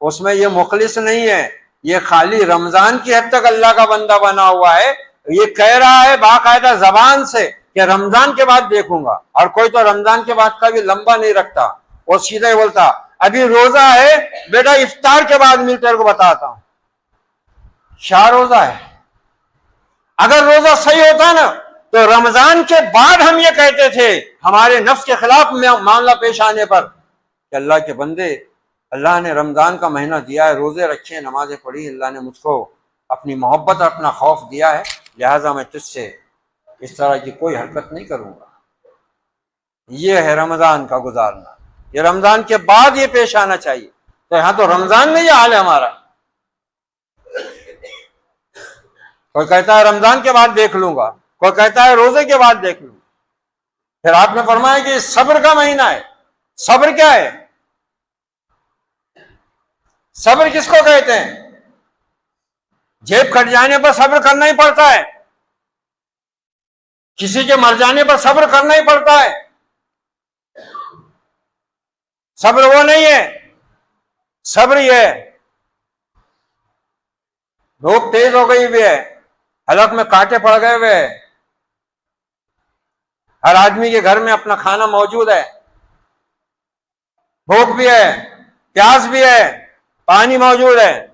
[SPEAKER 2] اس میں یہ مخلص نہیں ہے, یہ خالی رمضان کی حد تک اللہ کا بندہ بنا ہوا ہے. یہ کہہ رہا ہے باقاعدہ زبان سے کہ رمضان کے بعد دیکھوں گا, اور کوئی تو رمضان کے بعد کا بھی لمبا نہیں رکھتا, وہ سیدھا ہی بولتا ابھی روزہ ہے بیٹا, افطار کے بعد مل تیرے کو بتاتا ہوں. کیا روزہ ہے؟ اگر روزہ صحیح ہوتا نا تو رمضان کے بعد ہم یہ کہتے تھے ہمارے نفس کے خلاف معاملہ پیش آنے پر کہ اللہ کے بندے, اللہ نے رمضان کا مہینہ دیا ہے, روزے رکھے, نمازیں پڑھی, اللہ نے مجھ کو اپنی محبت اور اپنا خوف دیا ہے, لہٰذا میں تجھ سے اس طرح کی کوئی حرکت نہیں کروں گا. یہ ہے رمضان کا گزارنا. یہ رمضان کے بعد یہ پیش آنا چاہیے. تو یہاں تو رمضان میں یہ حال ہے ہمارا. کوئی کہتا ہے رمضان کے بعد دیکھ لوں گا, کوئی کہتا ہے روزے کے بعد دیکھ لوں گا. پھر آپ نے فرمایا کہ صبر کا مہینہ ہے. صبر کیا ہے؟ صبر کس کو کہتے ہیں؟ جیب کٹ جانے پر صبر کرنا ہی پڑتا ہے. کسی کے مر جانے پر صبر کرنا ہی پڑتا ہے. صبر وہ نہیں ہے، صبر یہ ہے. دھوپ تیز ہو گئی ہوئی ہے، حلق میں کانٹے پڑ گئے ہوئے، ہر آدمی کے گھر میں اپنا کھانا موجود ہے، بھوک بھی ہے، پیاس بھی ہے، پانی موجود ہے،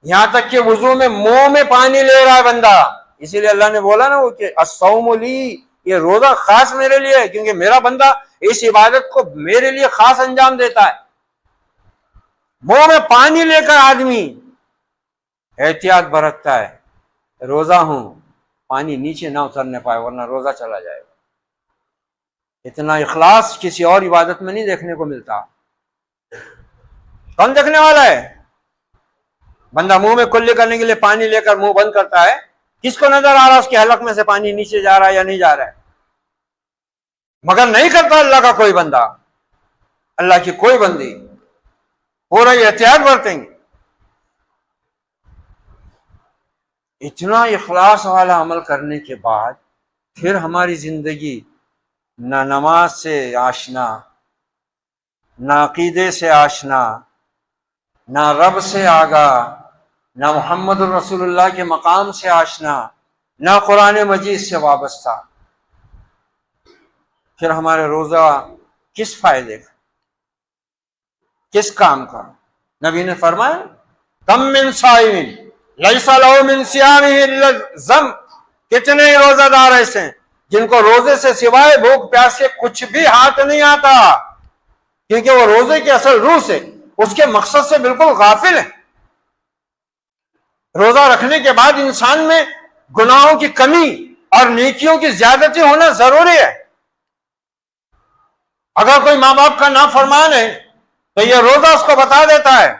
[SPEAKER 2] یہاں تک کہ وضو میں منہ میں پانی لے رہا ہے بندہ. اسی لیے اللہ نے بولا نا وہ کہ الصوم لی، یہ روزہ خاص میرے لیے ہے، کیونکہ میرا بندہ اس عبادت کو میرے لیے خاص انجام دیتا ہے. منہ میں پانی لے کر آدمی احتیاط برتتا ہے، روزہ ہوں، پانی نیچے نہ اترنے پائے ورنہ روزہ چلا جائے گا. اتنا اخلاص کسی اور عبادت میں نہیں دیکھنے کو ملتا. کون دیکھنے والا ہے؟ بندہ منہ میں کلی کرنے کے لیے پانی لے کر منہ بند کرتا ہے، کس کو نظر آ رہا اس کے حلق میں سے پانی نیچے جا رہا ہے یا نہیں جا رہا ہے؟ مگر نہیں کرتا اللہ کا کوئی بندہ، اللہ کی کوئی بندی پورا احتیاط برتیں گے. اتنا اخلاص والا عمل کرنے کے بعد پھر ہماری زندگی نہ نماز سے آشنا، نہ عقیدے سے آشنا، نہ رب سے آگاہ، نہ محمد الرسول اللہ کے مقام سے آشنا، نہ قرآن مجید سے وابستہ، پھر ہمارے روزہ کس فائدے کا، کس کام کا؟ نبی نے فرمایا کم من صائم لیس لہ من صیامہ الا الذم، کتنے روزہ دار ایسے ہیں جن کو روزے سے سوائے بھوک پیاس کے کچھ بھی ہاتھ نہیں آتا، کیونکہ وہ روزے کی اصل روح سے، اس کے مقصد سے بالکل غافل ہے. روزہ رکھنے کے بعد انسان میں گناہوں کی کمی اور نیکیوں کی زیادتی ہونا ضروری ہے. اگر کوئی ماں باپ کا نافرمان ہے تو یہ روزہ اس کو بتا دیتا ہے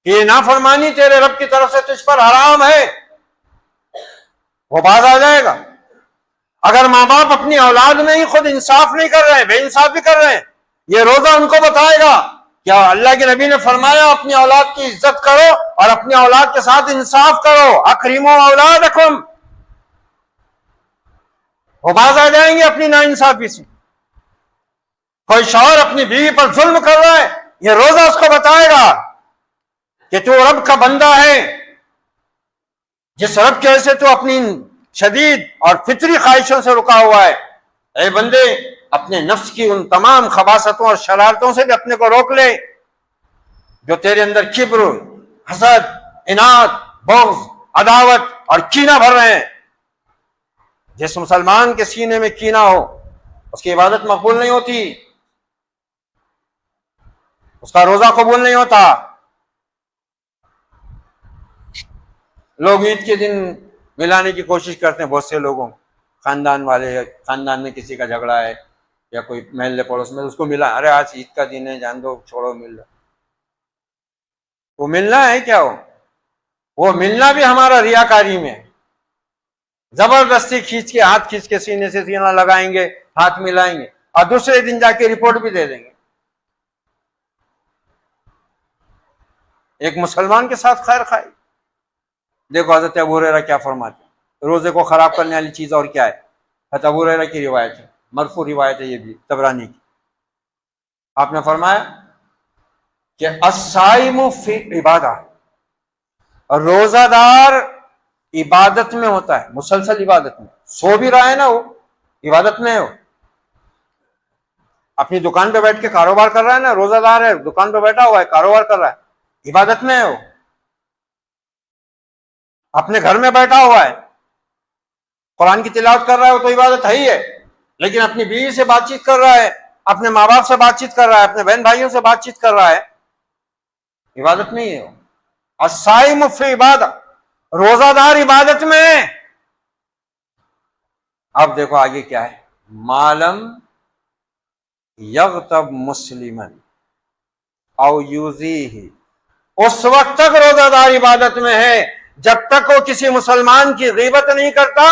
[SPEAKER 2] کہ یہ نافرمانی تیرے رب کی طرف سے تجھ پر حرام ہے، وہ باز آ جائے گا. اگر ماں باپ اپنی اولاد میں ہی خود انصاف نہیں کر رہے، بے انصافی کر رہے ہیں، یہ روزہ ان کو بتائے گا کیا اللہ کے نبی نے فرمایا اپنی اولاد کی عزت کرو اور اپنی اولاد کے ساتھ انصاف کرو، اکرموا اولادکم. وہ باز آ جائیں گے اپنی ناانصافی سے. کوئی شوہر اپنی بیوی پر ظلم کر رہا ہے، یہ روزہ اس کو بتائے گا کہ تو رب کا بندہ ہے، جس رب کی وجہ سے تو اپنی شدید اور فطری خواہشوں سے رکا ہوا ہے. اے بندے، اپنے نفس کی ان تمام خباثتوں اور شرارتوں سے بھی اپنے کو روک لے جو تیرے اندر کبر، حسد، اناد، بغض، عداوت اور کینہ بھر رہے ہیں. جس مسلمان کے سینے میں کینہ ہو اس کی عبادت مقبول نہیں ہوتی، اس کا روزہ قبول نہیں ہوتا. لوگ عید کے دن ملانے کی کوشش کرتے ہیں، بہت سے لوگوں، خاندان والے، خاندان میں کسی کا جھگڑا ہے یا کوئی محلے پڑوس میں اس کو ملا، ارے آج عید کا دن ہے جان دو، چھوڑو، مل لو. وہ ملنا ہے کیا؟ وہ ملنا بھی ہمارا ریاکاری میں، زبردستی کھینچ کے، ہاتھ کھینچ کے سینے سے سینہ لگائیں گے، ہاتھ ملائیں گے اور دوسرے دن جا کے رپورٹ بھی دے دیں گے. ایک مسلمان کے ساتھ خیر خائی. دیکھو حضرت ابو ہریرہ کیا فرماتے ہیں، روزے کو خراب کرنے والی چیز اور کیا ہے؟ حضرت ابو ہریرہ کی روایت ہے، مرفوع روایت ہے یہ بھی، طبرانی کی. آپ نے فرمایا کہ الصائم فی عبادہ، روزہ دار عبادت میں ہوتا ہے، مسلسل عبادت میں. سو بھی رہا ہے نا، وہ عبادت میں ہے. وہ اپنی دکان پہ بیٹھ کے کاروبار کر رہا ہے نا، روزہ دار ہے، دکان پہ بیٹھا ہوا ہے، کاروبار کر رہا ہے، عبادت میں ہے. وہ اپنے گھر میں بیٹھا ہوا ہے، قرآن کی تلاوت کر رہا ہے، وہ تو عبادت ہے ہی ہے. لیکن اپنی بیوی سے بات چیت کر رہا ہے، اپنے ماں باپ سے بات چیت کر رہا ہے، اپنے بہن بھائیوں سے بات چیت کر رہا ہے، عبادت نہیں ہے. وہ الصائم فی عبادہ، روزہ دار عبادت میں. اب دیکھو آگے کیا ہے، معلم یغتب مسلمن او یوزیہ، اس وقت تک روزہ دار عبادت میں ہے جب تک وہ کسی مسلمان کی غیبت نہیں کرتا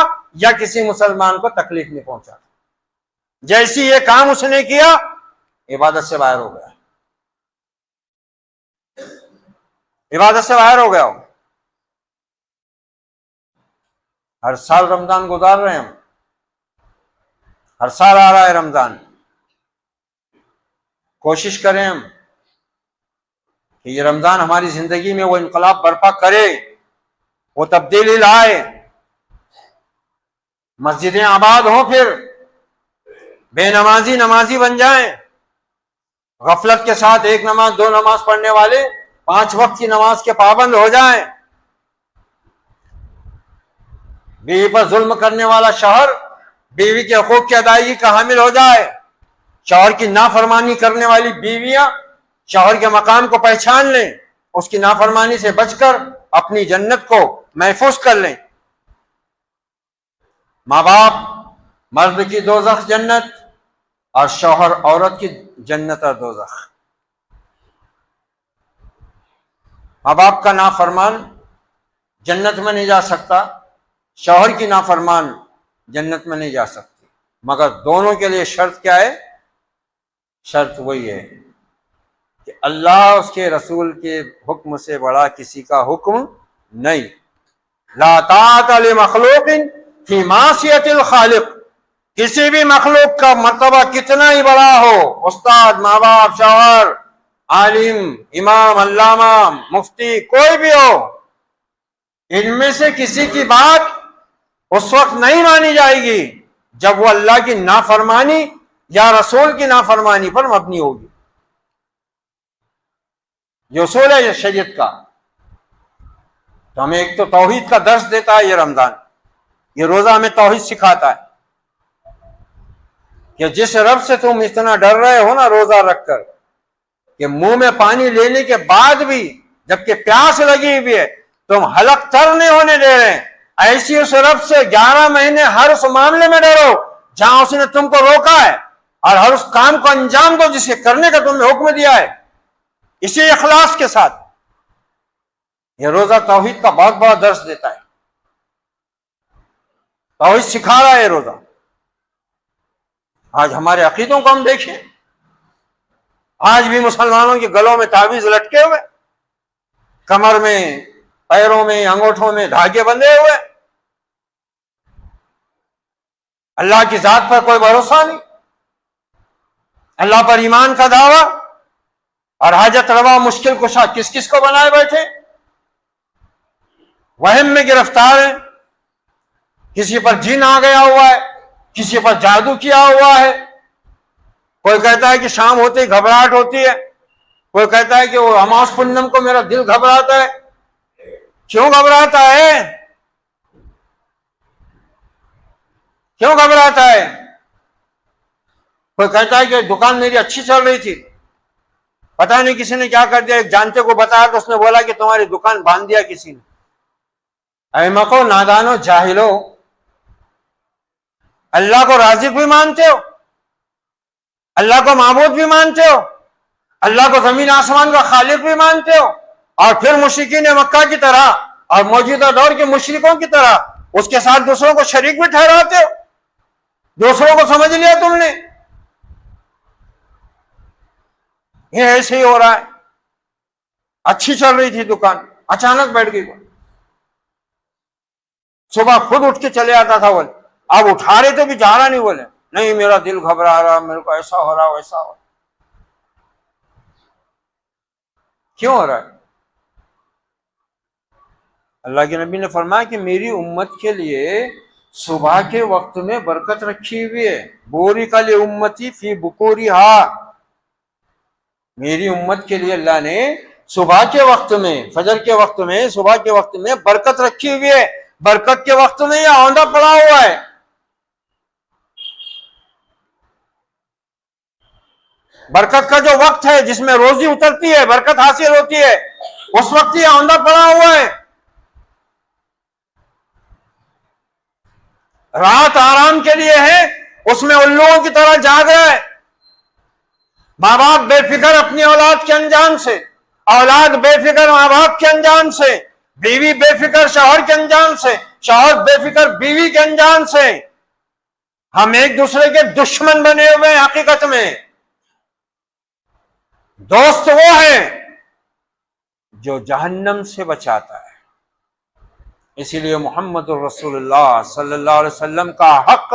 [SPEAKER 2] یا کسی مسلمان کو تکلیف نہیں پہنچاتا. جیسی یہ کام اس نے کیا، عبادت سے باہر ہو گیا، عبادت سے باہر ہو گیا. ہر سال رمضان گزار رہے ہیں ہم، ہر سال آ رہا ہے رمضان، کوشش کریں ہم کہ یہ رمضان ہماری زندگی میں وہ انقلاب برپا کرے، وہ تبدیلی لائے، مسجدیں آباد ہوں، پھر بے نمازی نمازی بن جائیں، غفلت کے ساتھ ایک نماز دو نماز پڑھنے والے 5 وقت کی نماز کے پابند ہو جائیں، بیوی پر ظلم کرنے والا شوہر بیوی کے حقوق کی ادائیگی کا حامل ہو جائے، شوہر کی نافرمانی کرنے والی بیویاں شوہر کے مقام کو پہچان لیں، اس کی نافرمانی سے بچ کر اپنی جنت کو محفوظ کر لیں۔ ماں باپ مرد کی دوزخ جنت اور شوہر عورت کی جنت اور دوزخ۔ ماں باپ کا نافرمان جنت میں نہیں جا سکتا، شوہر کی نافرمان جنت میں نہیں جا سکتی، مگر دونوں کے لیے شرط کیا ہے؟ شرط وہی ہے کہ اللہ اس کے رسول کے حکم سے بڑا کسی کا حکم نہیں۔ لا طاعت لمخلوق فی معصیت الخالق، کسی بھی مخلوق کا مرتبہ کتنا ہی بڑا ہو، استاد، ماں باپ، شوہر، عالم، امام، علامہ، مفتی، کوئی بھی ہو، ان میں سے کسی کی بات اس وقت نہیں مانی جائے گی جب وہ اللہ کی نافرمانی یا رسول کی نافرمانی پر مبنی ہوگی۔ یہ اصول ہے یہ شریعت کا۔ تو ہمیں ایک تو توحید کا درس دیتا ہے یہ رمضان، یہ روزہ ہمیں توحید سکھاتا ہے کہ جس رب سے تم اتنا ڈر رہے ہو نا روزہ رکھ کر، کہ منہ میں پانی لینے کے بعد بھی جبکہ پیاس لگی ہوئی ہے تم حلق تر نہیں ہونے دے رہے، ایسی اس رب سے 11 مہینے ہر اس معاملے میں ڈرو جہاں اس نے تم کو روکا ہے، اور ہر اس کام کو انجام دو جسے کرنے کا تم نے حکم دیا ہے، اسی اخلاص کے ساتھ۔ یہ روزہ توحید کا بہت بڑا درس دیتا ہے، توحید سکھا رہا ہے یہ روزہ۔ آج ہمارے عقیدوں کو ہم دیکھیں، آج بھی مسلمانوں کے گلوں میں تعویذ لٹکے ہوئے، کمر میں، پیروں میں، انگوٹھوں میں دھاگے بندھے ہوئے، اللہ کی ذات پر کوئی بھروسہ نہیں، اللہ پر ایمان کا دعویٰ، اور حاجت روا مشکل کشا کس کس کو بنائے بیٹھے، وہم میں گرفتار ہیں، کسی پر جن آ گیا ہوا ہے، کسی پر جادو کیا ہوا ہے، کوئی کہتا ہے کہ شام ہوتے ہی گھبراہٹ ہوتی ہے، کوئی کہتا ہے کہ وہ اماس پنم کو میرا دل گھبراتا ہے۔ کیوں گھبراتا ہے؟ کیوں گھبراتا ہے؟ کوئی کہتا ہے کہ دکان میری اچھی چل رہی تھی، پتہ نہیں کسی نے کیا کر دیا، ایک جانتے کو بتایا تو اس نے بولا کہ تمہاری دکان باندھ دیا کسی نے۔ احمقو، نادانو، جاہلو، اللہ کو رازق بھی مانتے ہو، اللہ کو معبود بھی مانتے ہو، اللہ کو زمین آسمان کا خالق بھی مانتے ہو، اور پھر مشرکین مکہ کی طرح اور موجودہ دور کے مشرکوں کی طرح اس کے ساتھ دوسروں کو شریک بھی ٹھہراتے ہو، دوسروں کو سمجھ لیا تم نے۔ یہ ایسے ہی ہو رہا ہے، اچھی چل رہی تھی دکان، اچانک بیٹھ گئی، صبح خود اٹھ کے چلے آتا تھا، بولے اب اٹھا رہے تھے بھی جا رہا نہیں، بولے نہیں میرا دل گھبرا رہا، میرے کو ایسا ہو رہا ویسا ہو رہا۔ کیوں ہو رہا ہے؟ اللہ کے نبی نے فرمایا کہ میری امت کے لیے صبح کے وقت میں برکت رکھی ہوئی ہے، بورک لامتی فی بکورہا، میری امت کے لیے اللہ نے صبح کے وقت میں، فجر کے وقت میں، صبح کے وقت میں برکت رکھی ہوئی ہے۔ برکت کے وقت میں یہ آندھا پڑا ہوا ہے، برکت کا جو وقت ہے جس میں روزی اترتی ہے، برکت حاصل ہوتی ہے، اس وقت یہ آندھا پڑا ہوا ہے۔ رات آرام کے لیے ہے، اس میں الوؤں کی طرح جاگ رہا ہے۔ ماں باپ بے فکر اپنی اولاد کے انجام سے، اولاد بے فکر ماں باپ کے انجام سے، بیوی بے فکر شوہر کے انجام سے، شوہر بے فکر بیوی کے انجام سے۔ ہم ایک دوسرے کے دشمن بنے ہوئے ہیں۔ حقیقت میں دوست وہ ہے جو جہنم سے بچاتا ہے۔ اسی لیے محمد الرسول اللہ صلی اللہ علیہ وسلم کا حق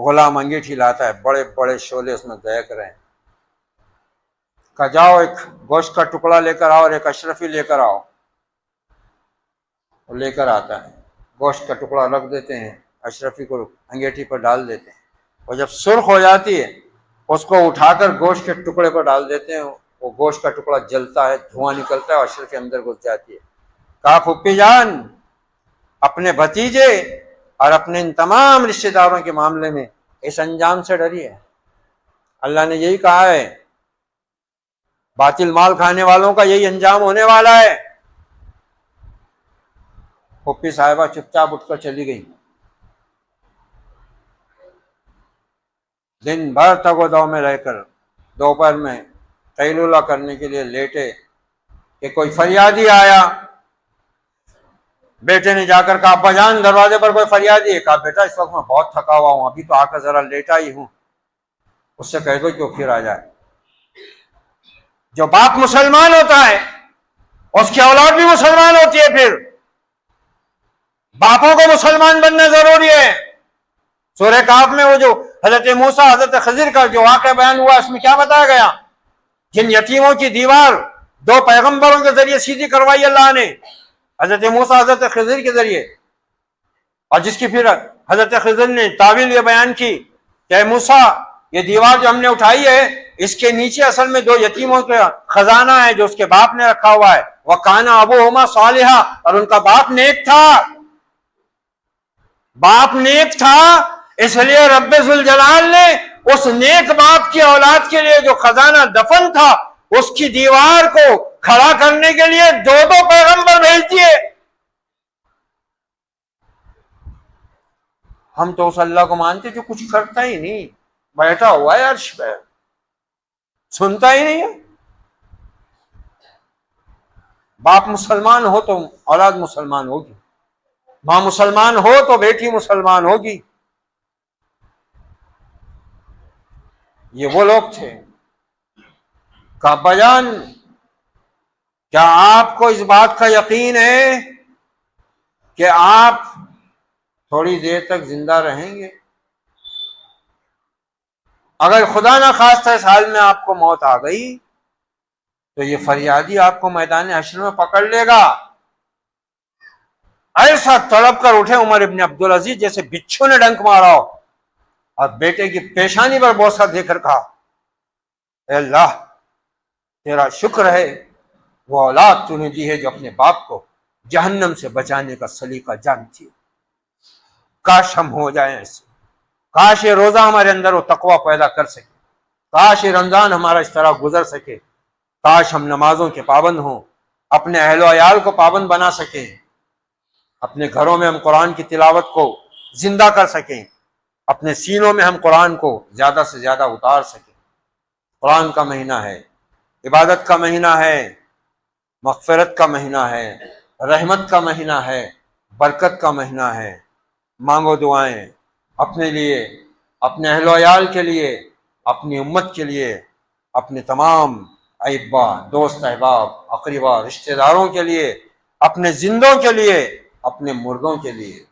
[SPEAKER 2] غلام انگیٹھی لاتا ہے، بڑے بڑے شعلے اس میں دیکھ رہے ہیں، کہا جاؤ ایک گوشت کا ٹکڑا لے کر آؤ اور ایک اشرفی لے کر آؤ۔ وہ لے کر آتا ہے، گوشت کا ٹکڑا رکھ دیتے ہیں، اشرفی کو انگیٹھی پر ڈال دیتے ہیں، اور جب سرخ ہو جاتی ہے اس کو اٹھا کر گوشت کے ٹکڑے پر ڈال دیتے ہیں، وہ گوشت کا ٹکڑا جلتا ہے، دھواں نکلتا ہے اور اشرفی اندر گھس جاتی ہے۔ کہا پھپھی جان، اپنے بھتیجے اور اپنے ان تمام رشتہ داروں کے معاملے میں اس انجام سے ڈری ہے۔ اللہ نے یہی کہا ہے، باطل مال کھانے والوں کا یہی انجام ہونے والا ہے۔ پھپھی صاحبہ چپ چاپ اٹھ کر چلی گئی۔ دن بھر تگ و دو میں رہ کر دوپہر میں قیلولہ کرنے کے لیے لیٹے کہ کوئی فریادی آیا۔ بیٹے نے جا کر کہا ابا جان دروازے پر کوئی فریادی ہے۔ کہا بیٹا اس وقت میں بہت تھکا ہوا ہوں، ابھی تو آ کر ذرا لیٹا ہی ہوں، اس سے کہہ دو کہ وہ پھر آ جائے۔ جو باپ مسلمان ہوتا ہے اس کی اولاد بھی مسلمان ہوتی ہے، پھر باپوں کو مسلمان بننا ضروری ہے۔ سورہ کہف میں وہ جو حضرت موسیٰ حضرت خضر کا جو واقعہ بیان ہوا، اس میں کیا بتایا گیا؟ جن یتیموں کی دیوار دو پیغمبروں کے ذریعے سیدھی کروائی اللہ نے، حضرت موسیٰ حضرت خضر کے ذریعے، اور جس کی پھر حضرت خضر نے تعویل یہ بیان کی کہ اے موسیٰ یہ دیوار جو ہم نے اٹھائی ہے اس کے نیچے اصل میں دو یتیموں کا خزانہ ہے جو اس کے باپ نے رکھا ہوا ہے، وَكَانَ أَبُوهُمَا صَالِحًا، اور ان کا باپ نیک تھا، باپ نیک تھا، اس لیے رب ذوالجلال نے اس نیک باپ کی اولاد کے لیے جو خزانہ دفن تھا اس کی دیوار کو کھڑا کرنے کے لیے دو دو پیغمبر بھیج دیے۔ ہم تو اس اللہ کو مانتے جو کچھ کرتا ہی نہیں، بیٹھا ہوا ہے عرش پہ، سنتا ہی نہیں ہے۔ باپ مسلمان ہو تو اولاد مسلمان ہوگی، ماں مسلمان ہو تو بیٹی مسلمان ہوگی۔ یہ وہ لوگ تھے۔ کہا ابا جان کیا آپ کو اس بات کا یقین ہے کہ آپ تھوڑی دیر تک زندہ رہیں گے؟ اگر خدا نہ خواستہ اس حال میں آپ کو موت آ گئی تو یہ فریادی آپ کو میدان حشر میں پکڑ لے گا۔ ایسا تڑپ کر اٹھے عمر ابن عبدالعزیز جیسے بچھو نے ڈنک مارا ہو، اور بیٹے کی پیشانی پر بوسہ دے کر کہا اے اللہ تیرا شکر ہے وہ اولاد تو نے دی ہے جو اپنے باپ کو جہنم سے بچانے کا سلیقہ جانتی ہے۔ کاش ہم ہو جائیں ایسے، کاش یہ روزہ ہمارے اندر وہ تقوی پیدا کر سکے، کاش یہ رمضان ہمارا اس طرح گزر سکے، کاش ہم نمازوں کے پابند ہوں، اپنے اہل و عیال کو پابند بنا سکیں، اپنے گھروں میں ہم قرآن کی تلاوت کو زندہ کر سکیں، اپنے سینوں میں ہم قرآن کو زیادہ سے زیادہ اتار سکیں۔ قرآن کا مہینہ ہے، عبادت کا مہینہ ہے، مغفرت کا مہینہ ہے، رحمت کا مہینہ ہے، برکت کا مہینہ ہے۔ مانگو دعائیں اپنے لیے، اپنے اہل و عیال کے لیے، اپنی امت کے لیے، اپنے تمام احبا دوست احباب اقربا رشتہ داروں کے لیے، اپنے زندوں کے لیے، اپنے مردوں کے لیے۔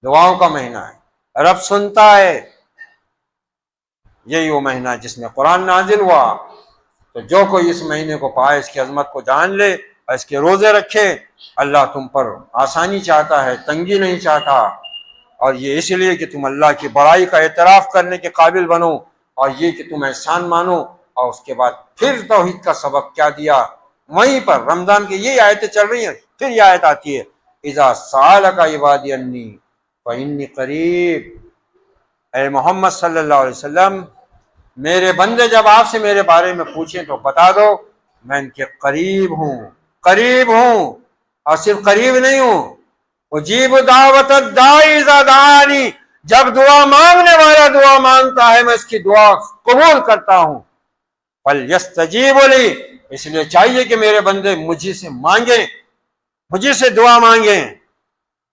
[SPEAKER 2] دعاؤں کا مہینہ ہے، رب سنتا ہے۔ یہی وہ مہینہ ہے جس میں قرآن نازل ہوا، تو جو کوئی اس مہینے کو پائے، اس کی عظمت کو جان لے اور اس کے روزے رکھے، اللہ تم پر آسانی چاہتا ہے، تنگی نہیں چاہتا، اور یہ اس لیے کہ تم اللہ کی بڑائی کا اعتراف کرنے کے قابل بنو، اور یہ کہ تم احسان مانو۔ اور اس کے بعد پھر توحید کا سبق کیا دیا، وہیں پر رمضان کی یہ آیتیں چل رہی ہیں، پھر یہ آیت آتی ہے اذا سالک عبادی انی فانی قریب۔ اے محمد صلی اللہ علیہ وسلم میرے بندے جب آپ سے میرے بارے میں پوچھیں تو بتا دو میں ان کے قریب ہوں، قریب ہوں، اور صرف قریب نہیں ہوں، اجیب دعوت الداعی اذا دعانی، جب دعا مانگنے والا دعا مانگتا ہے میں اس کی دعا قبول کرتا ہوں۔ فَلْيَسْتَجِيبُوا لِي، اس لیے چاہیے کہ میرے بندے مجھے سے مانگیں، مجھے سے دعا مانگیں،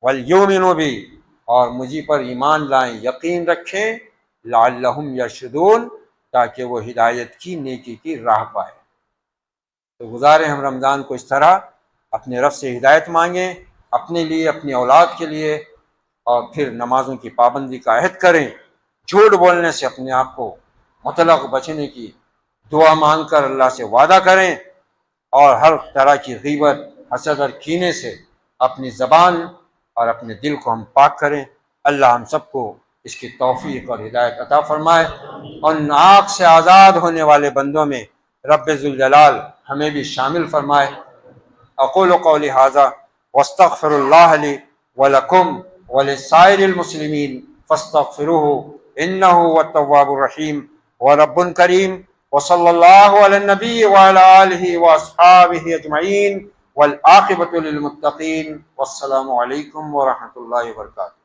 [SPEAKER 2] وَلْيُؤْمِنُوا بِي، اور مجھے پر ایمان لائیں، یقین رکھیں، لَعَلَّهُمْ يَرْشُدُونَ، تاکہ وہ ہدایت کی، نیکی کی راہ پائے۔ تو گزاریں ہم رمضان کو اس طرح اپنے رب سے ہدایت مانگیں، اپنے لیے، اپنی اولاد کے لیے، اور پھر نمازوں کی پابندی کا عہد کریں، جھوٹ بولنے سے اپنے آپ کو مطلق بچنے کی دعا مانگ کر اللہ سے وعدہ کریں، اور ہر طرح کی غیبت، حسد اور کینے سے اپنی زبان اور اپنے دل کو ہم پاک کریں۔ اللہ ہم سب کو اس کی توفیق اور ہدایت عطا فرمائے، اور ان آگ سے آزاد ہونے والے بندوں میں رب ذوالجلال ہمیں بھی شامل فرمائے۔ اقول قولی ھذا واستغفر اللہ لی ولکم ولسائر المسلمین فاستغفروہ انہ هو التواب الرحیم ورب کریم، وصلی اللہ علی النبی وعلی آلہ واصحابہ اجمعین والعاقبۃ للمتقین، والسلام علیکم ورحمۃ اللہ وبرکاتہ۔